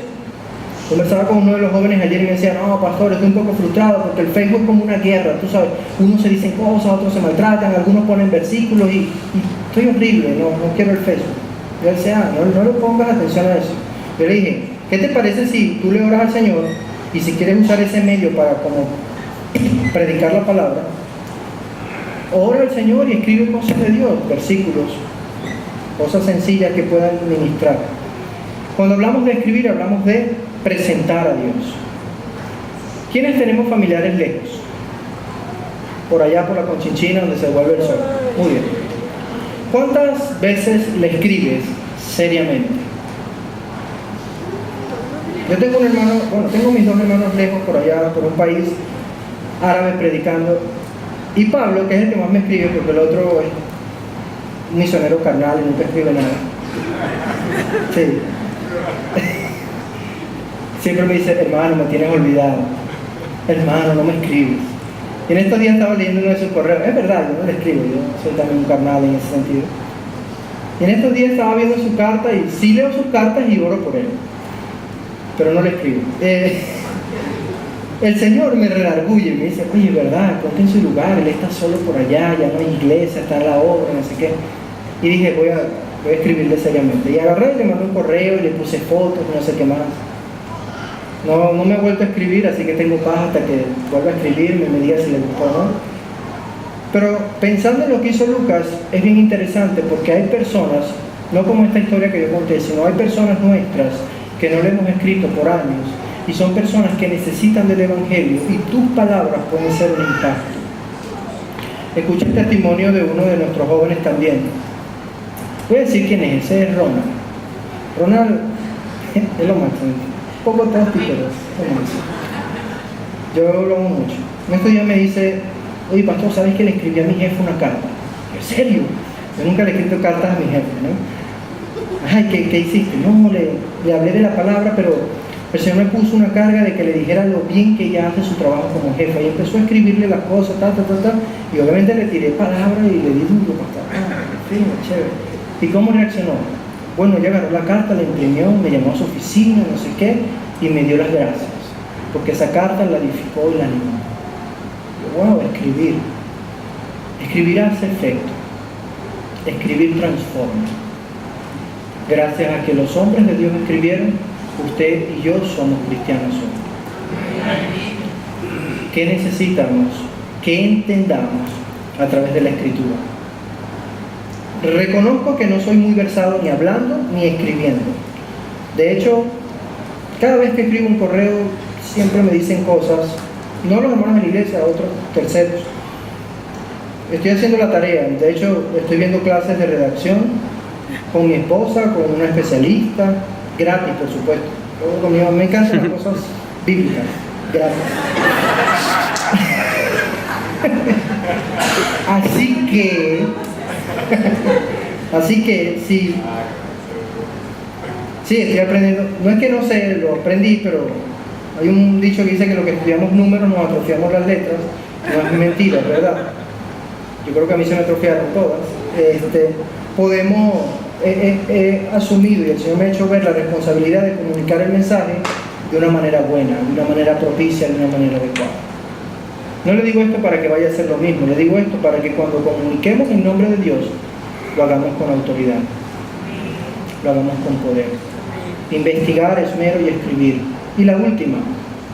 Conversaba con uno de los jóvenes ayer y me decía, no, pastor, estoy un poco frustrado porque el Facebook es como una guerra, tú sabes, unos se dicen cosas, otros se maltratan, algunos ponen versículos y estoy horrible, no quiero el Facebook. Yo le decía, no le pongas atención a eso. Yo le dije, ¿qué te parece si tú le oras al Señor y si quieres usar ese medio para como predicar la palabra, ora al Señor y escribe cosas de Dios, versículos, cosas sencillas que puedan ministrar? Cuando hablamos de escribir, hablamos de presentar a Dios. ¿Quiénes tenemos familiares lejos? Por allá, por la Conchinchina, donde se vuelve el sol. Muy bien. ¿Cuántas veces le escribes seriamente? Yo tengo un hermano, tengo mis dos hermanos lejos por allá, por un país árabe predicando. Y Pablo, que es el que más me escribe, porque el otro es misionero carnal y nunca escribe nada. Sí. Siempre me dice, hermano, me tienes olvidado. Hermano, no me escribes. Y en estos días estaba leyendo uno de sus correos. Es verdad, yo no le escribo, yo soy también un carnal en ese sentido. Y en estos días estaba viendo su carta y sí leo sus cartas y oro por él. Pero no le escribo. El Señor me redarguye y me dice, oye, verdad, ponte en su lugar, él está solo por allá, ya no hay iglesia, está en la obra, no sé qué. Y dije, voy a escribirle seriamente. Y agarré y le mandé un correo y le puse fotos, no sé qué más. No me ha vuelto a escribir, así que tengo paz hasta que vuelva a escribirme y me diga si le gustó o no. Pero pensando en lo que hizo Lucas, es bien interesante porque hay personas, no como esta historia que yo conté, sino hay personas nuestras que no le hemos escrito por años y son personas que necesitan del Evangelio y tus palabras pueden ser un impacto. Escuché el testimonio de uno de nuestros jóvenes también. Voy a decir quién es, ese es Ronald. Ronald es lo máximo. Un poco tóxico, pero yo lo amo mucho. En estos días me dice, oye pastor, ¿sabes que le escribí a mi jefe una carta? ¿En serio? Yo nunca le he escrito cartas a mi jefe, ¿no? Ay, ¿qué hiciste? No, le hablé de la palabra, pero el Señor me puso una carga de que le dijera lo bien que ella hace su trabajo como jefa. Y empezó a escribirle las cosas, y obviamente le tiré palabras y le di duro, pastor. En fin, chévere. ¿Y cómo reaccionó? Bueno, ella agarró la carta, la imprimió, me llamó a su oficina, no sé qué, y me dio las gracias, porque esa carta la edificó y la animó. Yo, wow, escribir. Escribir hace efecto. Escribir transforma. Gracias a que los hombres de Dios escribieron, usted y yo somos cristianos hoy. ¿Qué necesitamos? Que entendamos a través de la Escritura. Reconozco que no soy muy versado ni hablando ni escribiendo. De hecho, cada vez que escribo un correo siempre me dicen cosas, no los hermanos de la iglesia, otros terceros. Estoy haciendo la tarea, de hecho estoy viendo clases de redacción con mi esposa, con una especialista, gratis por supuesto. Me encantan las cosas bíblicas, gratis. Así que sí, estoy aprendiendo. No es que no sé, lo aprendí, pero hay un dicho que dice que lo que estudiamos números nos atrofiamos las letras. No es mentira, es verdad. Yo creo que a mí se me atrofiaron todas. He asumido y el Señor me ha hecho ver la responsabilidad de comunicar el mensaje de una manera buena, de una manera propicia, de una manera adecuada. No le digo esto para que vaya a hacer lo mismo, le digo esto para que cuando comuniquemos en nombre de Dios, lo hagamos con autoridad, lo hagamos con poder. Investigar, esmero y escribir. Y la última,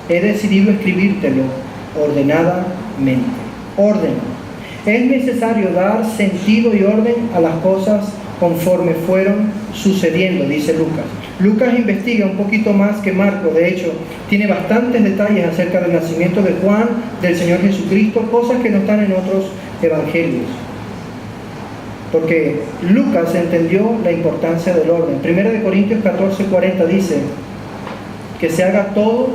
he decidido escribírtelo ordenadamente. Orden. Es necesario dar sentido y orden a las cosas conforme fueron sucediendo, dice Lucas. Lucas investiga un poquito más que Marcos, de hecho, tiene bastantes detalles acerca del nacimiento de Juan, del Señor Jesucristo, cosas que no están en otros evangelios. Porque Lucas entendió la importancia del orden. 1 Corintios 14:40 dice que se haga todo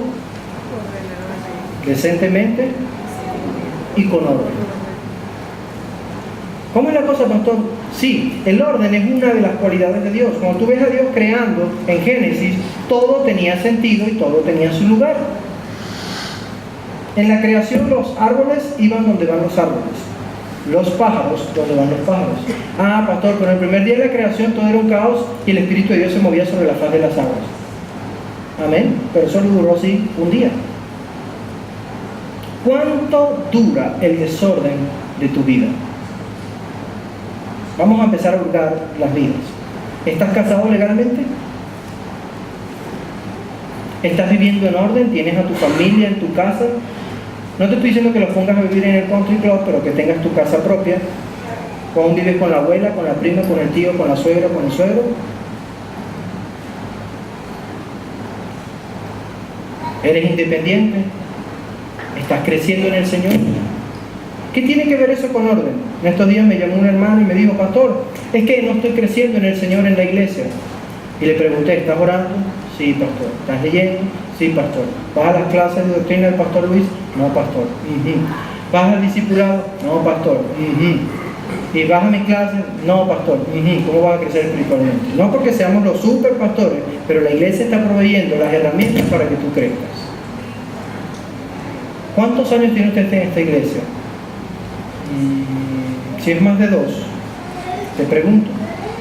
decentemente y con orden. ¿Cómo es la cosa, pastor? Sí, el orden es una de las cualidades de Dios. Cuando tú ves a Dios creando en Génesis, todo tenía sentido y todo tenía su lugar. En la creación los árboles iban donde van los árboles, los pájaros donde van los pájaros. Ah, pastor, pero el primer día de la creación todo era un caos y el Espíritu de Dios se movía sobre la faz de las aguas. Amén, pero solo duró así un día. ¿Cuánto dura el desorden de tu vida? Vamos a empezar a hurgar las vidas. ¿Estás casado legalmente? ¿Estás viviendo en orden? ¿Tienes a tu familia en tu casa? No te estoy diciendo que los pongas a vivir en el country club, pero que tengas tu casa propia. ¿O aún vives con la abuela, con la prima, con el tío, con la suegra, con el suegro? ¿Eres independiente? ¿Estás creciendo en el Señor? ¿Qué tiene que ver eso con orden? En estos días me llamó un hermano y me dijo, pastor, es que no estoy creciendo en el Señor en la iglesia. Y le pregunté, ¿estás orando? Sí, pastor. ¿Estás leyendo? Sí, pastor. ¿Vas a las clases de doctrina del pastor Luis? No, pastor. ¿Vas al discipulado? No, pastor. ¿Y vas a mis clases? No, pastor. ¿Cómo vas a crecer espiritualmente? No porque seamos los super pastores, pero la iglesia está proveyendo las herramientas para que tú crezcas. ¿Cuántos años tiene usted en esta iglesia? Si es más de 2, te pregunto,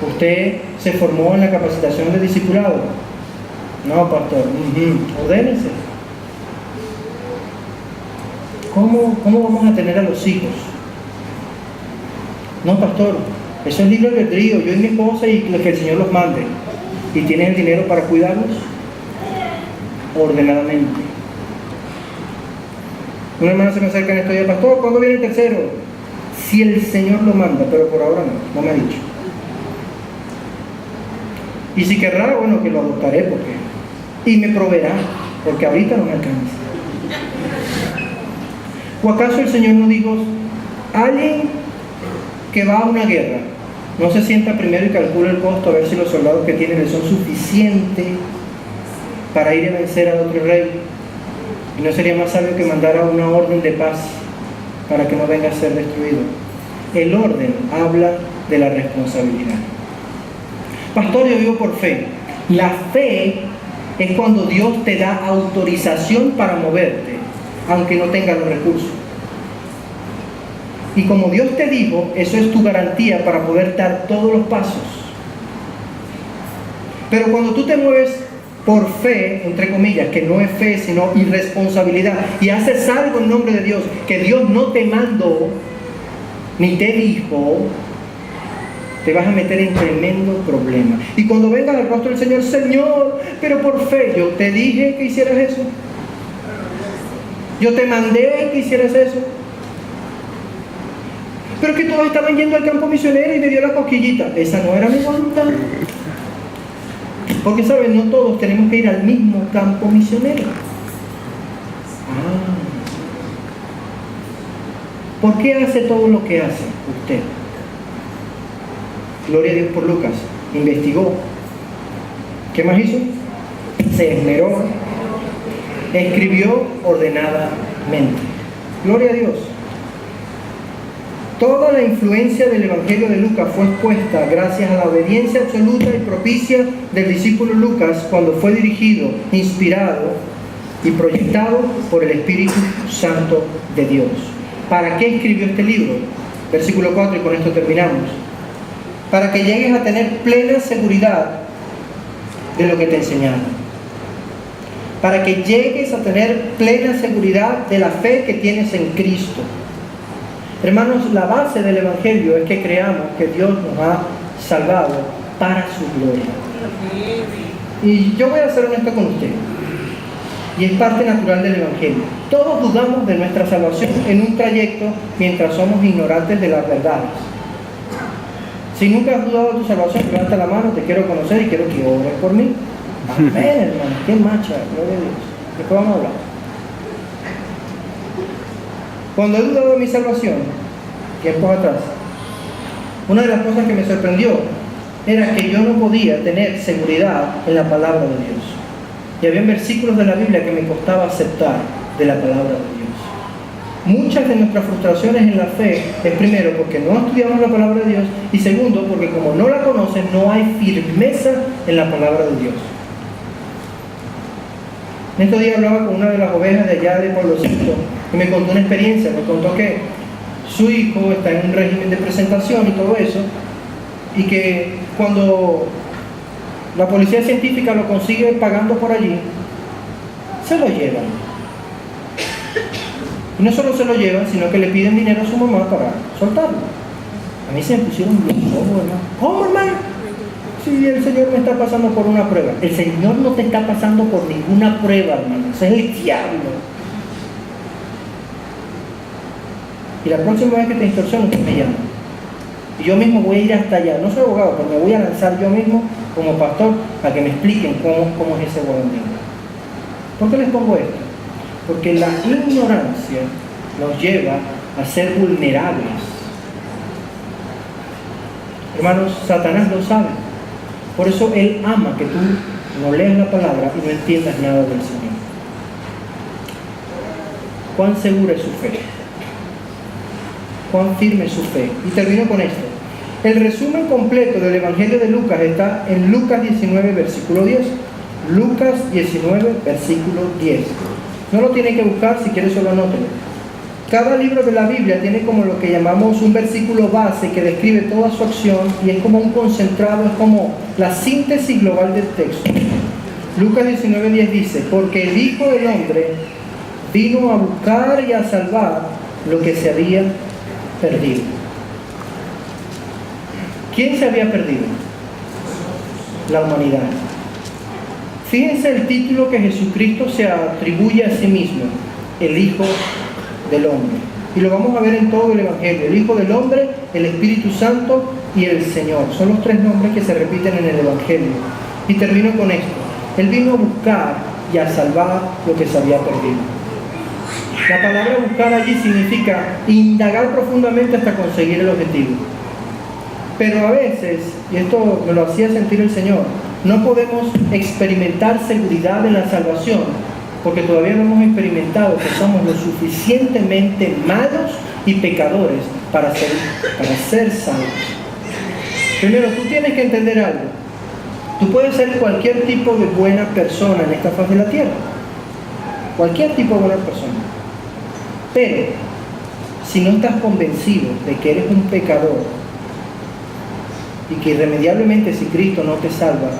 ¿usted se formó en la capacitación de discipulado? No, pastor. Ordénese. ¿Cómo vamos a tener a los hijos? No, pastor, eso es libre albedrío, yo y mi esposa y que el Señor los mande. ¿Y tienes el dinero para cuidarlos? Ordenadamente. Una hermana se me acerca en estos días, pastor, ¿cuándo viene el tercero? Si el Señor lo manda, pero por ahora no me ha dicho. Y si querrá, bueno, que lo adoptaré y me proveerá, porque ahorita no me alcanza. ¿O acaso el Señor no dijo, alguien que va a una guerra, no se sienta primero y calcula el costo a ver si los soldados que tiene le son suficientes para ir a vencer a otro rey? ¿Y no sería más sabio que mandara una orden de paz para que no venga a ser destruido? El orden habla de la responsabilidad. Pastor, yo vivo por fe. La fe es cuando Dios te da autorización para moverte, aunque no tengas los recursos. Y como Dios te dijo, eso es tu garantía para poder dar todos los pasos. Pero cuando tú te mueves por fe, entre comillas, que no es fe sino irresponsabilidad, y haces algo en nombre de Dios que Dios no te mandó ni te dijo, te vas a meter en tremendo problema. Y cuando vengas al rostro del Señor, Señor, pero por fe, yo te dije que hicieras eso, yo te mandé que hicieras eso, pero que todos estaban yendo al campo misionero y me dio la cosquillita. Esa no era mi voluntad. Porque, ¿saben? No todos tenemos que ir al mismo campo misionero. ¿Por qué hace todo lo que hace usted? Gloria a Dios por Lucas. Investigó. ¿Qué más hizo? Se esmeró. Escribió ordenadamente. Gloria a Dios. Toda la influencia del Evangelio de Lucas fue expuesta gracias a la obediencia absoluta y propicia del discípulo Lucas cuando fue dirigido, inspirado y proyectado por el Espíritu Santo de Dios. ¿Para qué escribió este libro? Versículo 4, y con esto terminamos. Para que llegues a tener plena seguridad de lo que te enseñaron. Para que llegues a tener plena seguridad de la fe que tienes en Cristo. Hermanos, la base del Evangelio es que creamos que Dios nos ha salvado para su gloria. Y yo voy a ser honesto con usted. Y es parte natural del Evangelio. Todos dudamos de nuestra salvación en un trayecto mientras somos ignorantes de las verdades. Si nunca has dudado de tu salvación, levanta la mano, te quiero conocer y quiero que ores por mí. Amén, hermano. Qué macha, gloria a Dios. Después vamos a hablar. Cuando he dudado de mi salvación, tiempos atrás, una de las cosas que me sorprendió era que yo no podía tener seguridad en la palabra de Dios. Y había versículos de la Biblia que me costaba aceptar de la palabra de Dios. muchas de nuestras frustraciones en la fe es primero porque no estudiamos la palabra de Dios y segundo porque como no la conocen no hay firmeza en la palabra de Dios. En estos días hablaba con una de las ovejas de allá de Pueblo Santo y me contó una experiencia, me contó que su hijo está en un régimen de presentación y todo eso, y que cuando la policía científica lo consigue pagando por allí, se lo llevan. Y no solo se lo llevan, sino que le piden dinero a su mamá para soltarlo. A mí se me pusieron los ojos, hermano. ¿Cómo, hermano? Si el Señor me está pasando por una prueba. El Señor no te está pasando por ninguna prueba, hermano. Ese es el diablo. Y la próxima vez que te extorsionen, usted me llama. Y yo mismo voy a ir hasta allá. No soy abogado, pero me voy a lanzar yo mismo como pastor a que me expliquen cómo es ese guarandín. ¿Por qué les pongo esto? Porque la ignorancia nos lleva a ser vulnerables. Hermanos, Satanás lo sabe. Por eso él ama que tú no leas la palabra y no entiendas nada del Señor. ¿Cuán segura es su fe? ¿Cuán firme es su fe? Y termino con esto. El resumen completo del Evangelio de Lucas está en Lucas 19, versículo 10. Lucas 19, versículo 10. No lo tienen que buscar, si quieres solo anótenlo. Cada libro de la Biblia tiene como lo que llamamos un versículo base que describe toda su acción y es como un concentrado, es como la síntesis global del texto. Lucas 19:10 dice, porque el Hijo del Hombre vino a buscar y a salvar lo que se había perdido. ¿Quién se había perdido? La humanidad. Fíjense el título que Jesucristo se atribuye a sí mismo, el Hijo del Hombre. Y lo vamos a ver en todo el Evangelio. El Hijo del Hombre, el Espíritu Santo y el Señor. Son los tres nombres que se repiten en el Evangelio. Y termino con esto. Él vino a buscar y a salvar lo que se había perdido. La palabra buscar allí significa indagar profundamente hasta conseguir el objetivo. Pero a veces, y esto me lo hacía sentir el Señor, no podemos experimentar seguridad en la salvación porque todavía no hemos experimentado que somos lo suficientemente malos y pecadores para ser salvos. Primero, tú tienes que entender algo. Tú puedes ser cualquier tipo de buena persona en esta faz de la tierra. Cualquier tipo de buena persona. Pero, si no estás convencido de que eres un pecador y que irremediablemente si Cristo no te salva,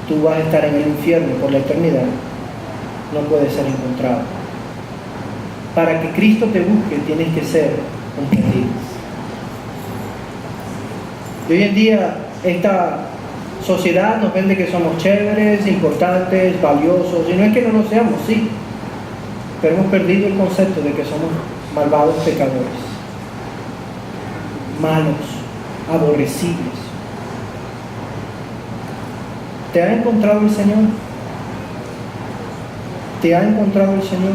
tú vas a estar en el infierno por la eternidad, no puede ser encontrado. Para que Cristo te busque, tienes que ser un perdido. Y hoy en día, esta sociedad nos vende que somos chéveres, importantes, valiosos, y no es que no lo seamos, sí, pero hemos perdido el concepto de que somos malvados pecadores, malos, aborrecibles. ¿Te ha encontrado el Señor? ¿Te ha encontrado el Señor?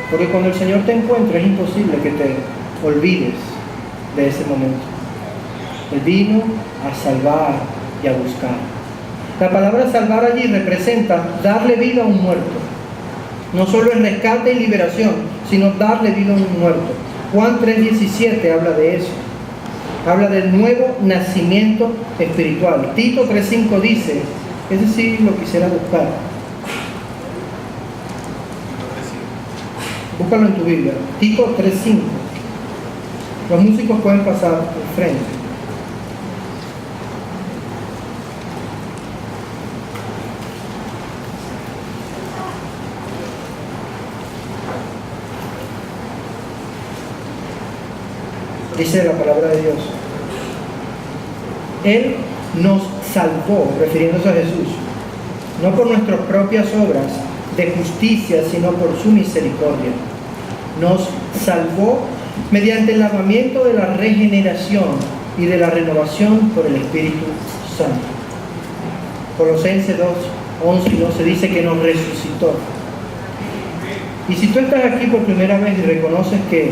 Porque cuando el Señor te encuentra es imposible que te olvides de ese momento. Él vino a salvar y a buscar. La palabra salvar allí representa darle vida a un muerto. No solo el rescate y liberación, sino darle vida a un muerto. Juan 3:17 habla de eso. Habla del nuevo nacimiento espiritual. Tito 3:5 dice, ese sí lo quisiera buscar. Búscalo en tu Biblia. Tito 3:5. Los músicos pueden pasar al frente. Dice la palabra de Dios. Él nos salvó, refiriéndose a Jesús, no por nuestras propias obras de justicia, sino por su misericordia. Nos salvó mediante el lavamiento de la regeneración y de la renovación por el Espíritu Santo. Colosenses 2:11 y 12 dice que nos resucitó. Y si tú estás aquí por primera vez y reconoces que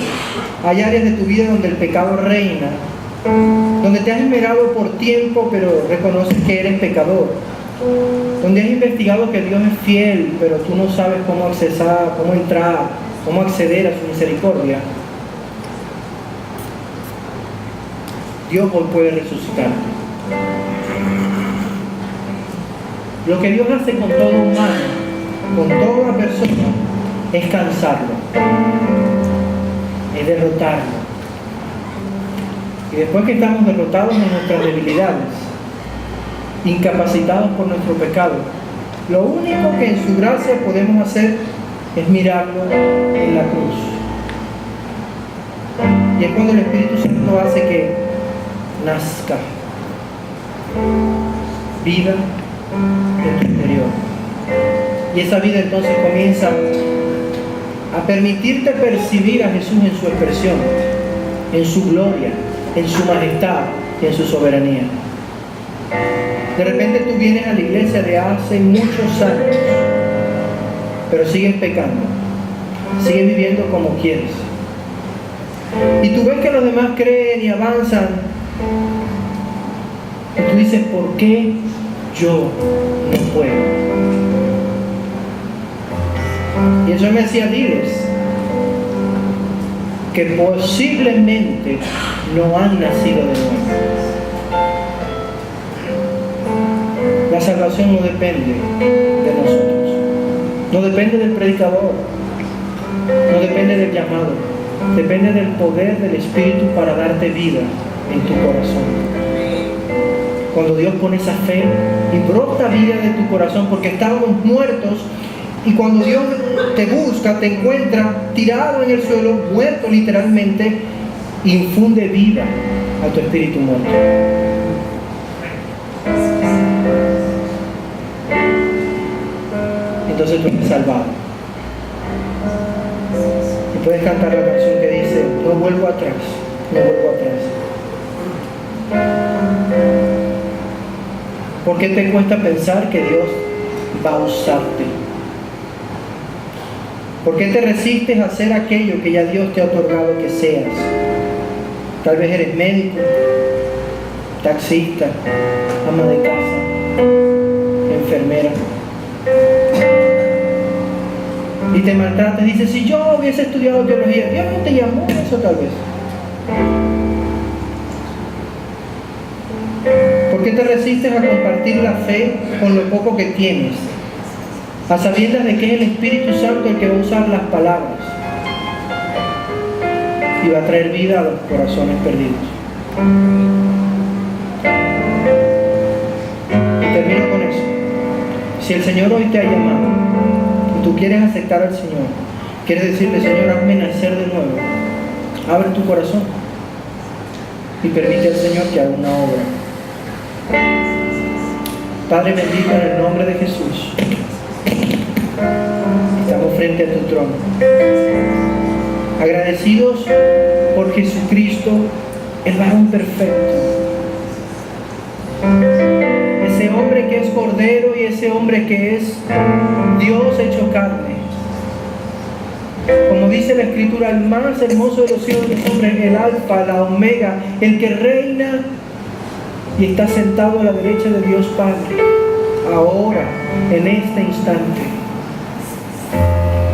hay áreas de tu vida donde el pecado reina, donde te has esmerado por tiempo, pero reconoces que eres pecador, donde has investigado que Dios es fiel, pero tú no sabes cómo accesar, cómo entrar, cómo acceder a su misericordia, Dios hoy puede resucitarte. Lo que Dios hace con todo humano, con toda persona, es cansarlo, es derrotarlo. Y después que estamos derrotados en nuestras debilidades, incapacitados por nuestro pecado, lo único que en su gracia podemos hacer es mirarlo en la cruz. Y es cuando el Espíritu Santo hace que nazca vida en tu interior. Y esa vida entonces comienza a permitirte percibir a Jesús en su expresión, en su gloria, en su majestad y en su soberanía. De repente tú vienes a la iglesia de hace muchos años, pero sigues pecando, sigues viviendo como quieres. Y tú ves que los demás creen y avanzan, y tú dices, ¿por qué yo no puedo? Y eso me decía, diles que posiblemente no han nacido de nuevo. La salvación no depende de nosotros, no depende del predicador, no depende del llamado, depende del poder del Espíritu para darte vida en tu corazón. Cuando Dios pone esa fe y brota vida de tu corazón, porque estábamos muertos, y cuando Dios te busca, te encuentra tirado en el suelo, muerto literalmente, infunde vida a tu espíritu muerto. Entonces tú eres salvado. Y puedes cantar la canción que dice, no vuelvo atrás, no vuelvo atrás. ¿Por qué te cuesta pensar que Dios va a usarte? ¿Por qué te resistes a hacer aquello que ya Dios te ha otorgado que seas? Tal vez eres médico, taxista, ama de casa, enfermera. Y te maltratas, dices, si yo hubiese estudiado teología, Dios no te llamó a eso tal vez. ¿Por qué te resistes a compartir la fe con lo poco que tienes? A sabiendas de que es el Espíritu Santo el que va a usar las palabras y va a traer vida a los corazones perdidos. Y termino con eso. Si el Señor hoy te ha llamado y tú quieres aceptar al Señor, quieres decirle, Señor, hazme nacer de nuevo, abre tu corazón y permite al Señor que haga una obra. Padre bendito, en el nombre de Jesús, estamos frente a tu trono, agradecidos por Jesucristo, el varón perfecto, ese hombre que es Cordero y ese hombre que es Dios hecho carne. Como dice la Escritura, el más hermoso de los hijos de los hombres, el Alfa, la Omega, el que reina y está sentado a la derecha de Dios Padre, ahora, en este instante.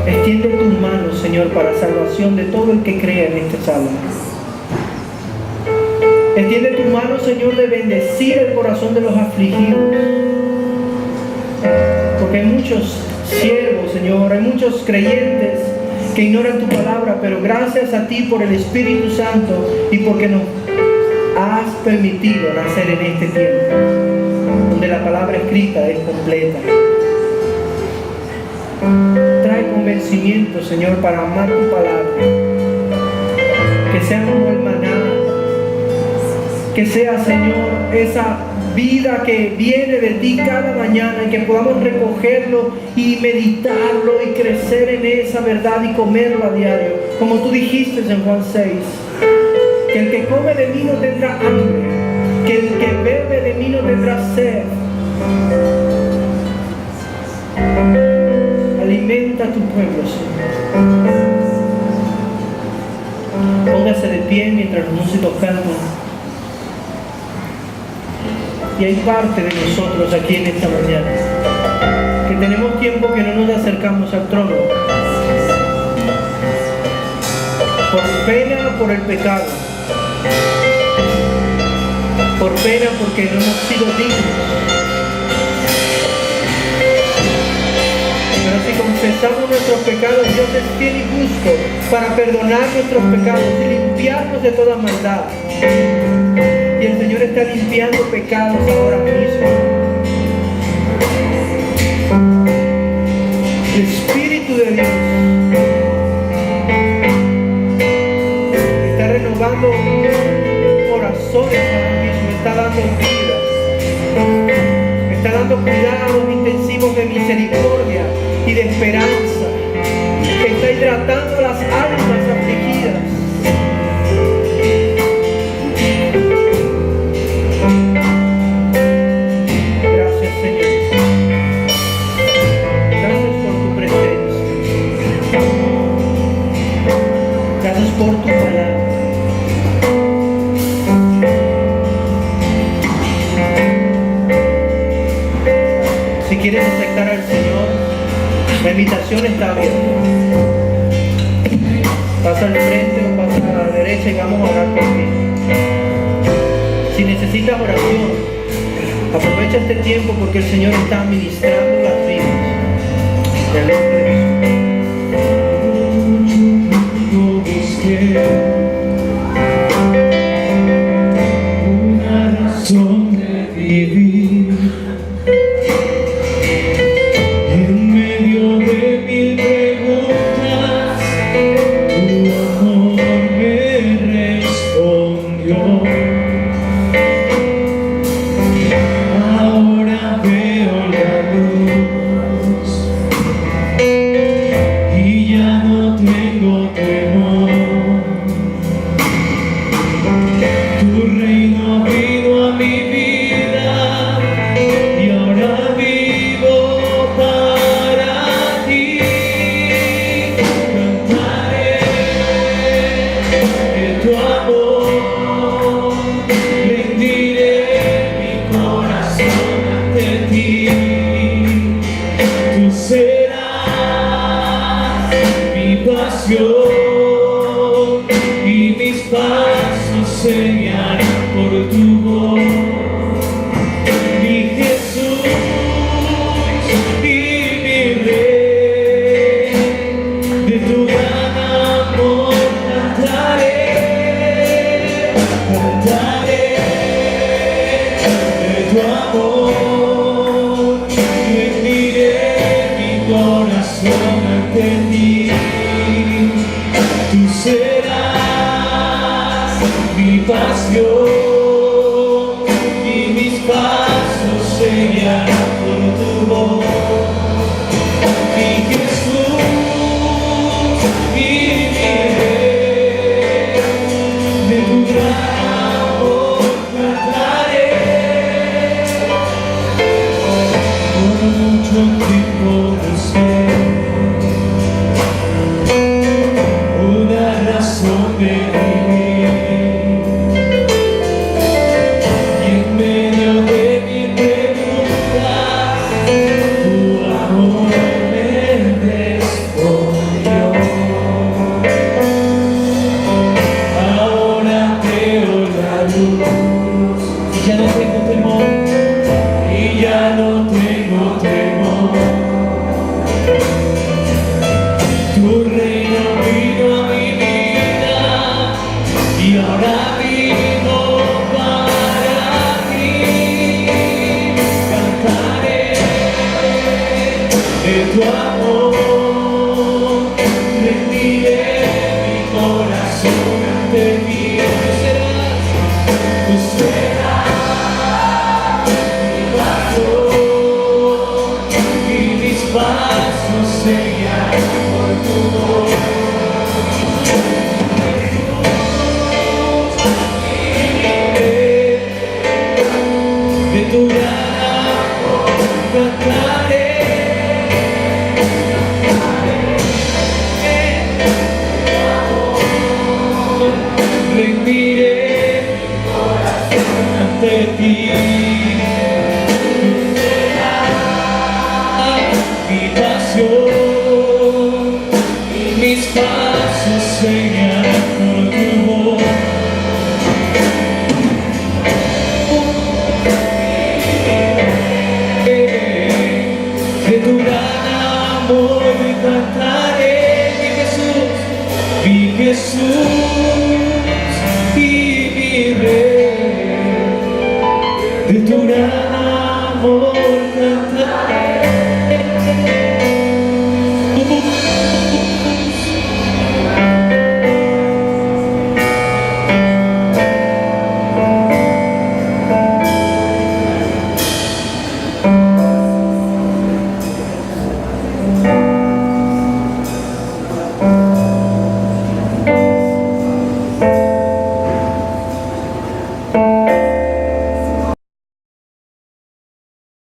Extiende tus manos, Señor, para salvación de todo el que crea en esta sala. Extiende tu mano, Señor, de bendecir el corazón de los afligidos. Porque hay muchos siervos, Señor, hay muchos creyentes que ignoran tu palabra, pero gracias a ti por el Espíritu Santo y porque nos has permitido nacer en este tiempo, donde la palabra escrita es completa. Trae convencimiento, Señor, para amar tu palabra. Que sea como el maná. Que sea, Señor, esa vida que viene de ti cada mañana y que podamos recogerlo y meditarlo y crecer en esa verdad y comerlo a diario. Como tú dijiste en Juan 6, que el que come de mí no tendrá hambre, que el que bebe de mí no tendrá sed. Alimenta a tu pueblo, Señor. Póngase de pie mientras los músicos cantan. Y hay parte de nosotros aquí en esta mañana que tenemos tiempo que no nos acercamos al trono por pena por el pecado, por pena porque no hemos sido dignos. Pero si confesamos nuestros pecados, Dios es fiel y justo para perdonar nuestros pecados y limpiarnos de toda maldad. Y el Señor está limpiando pecados ahora mismo. El Espíritu de Dios está renovando corazones ahora mismo, está dando vida, está dando cuidados intensivos de misericordia y de esperanza, está hidratando las almas afligidas. Gracias, Señor. Gracias por tu presencia. Gracias por tu palabra. Si quieres aceptar al Señor, la invitación está abierta. Pasa al frente o pasa a la derecha y vamos a orar por ti. Si necesitas oración, aprovecha este tiempo porque el Señor está ministrando las vidas. En el nombre de Jesús. Una razón de vivir. En medio de mil preguntas, tu amor me respondió. Ahora veo la luz y ya no tengo temor. Tu reino vino a mi vida y ahora vivo para ti. Cantaré de tu amor, rendiré mi corazón ante ti. Tú serás mi pasión y mis pasos se guiarán por tu voz. Mi Jesús y mi Rey, de tu gran amor cantaré, cantaré de tu amor, rendiré mi corazón ante ti. Tú serás mi pasión y mis pasos se guiarán por tu voz. Mi Jesús y mi Rey, de tu gran amor cantaré. Por mucho tiempo busqué una razón de vivir. Y en medio de mi pregunta, tu amor me respondió. Ahora veo la luz y ya no tengo temor, y ya no tengo temor. Tu reino vino a mi vida y ahora vivo para ti. Cantaré de tu amor, rendiré mi corazón ante ti. Tú serás mi pasión y mis pasos se guiarán por tu voz. De tu gran amor cantaré, rendiré mi corazón ante ti. pasos seguirán por tu voz. De tu gran amor cantaré, mi Jesús y mi Rey. De tu gran amor cantaré.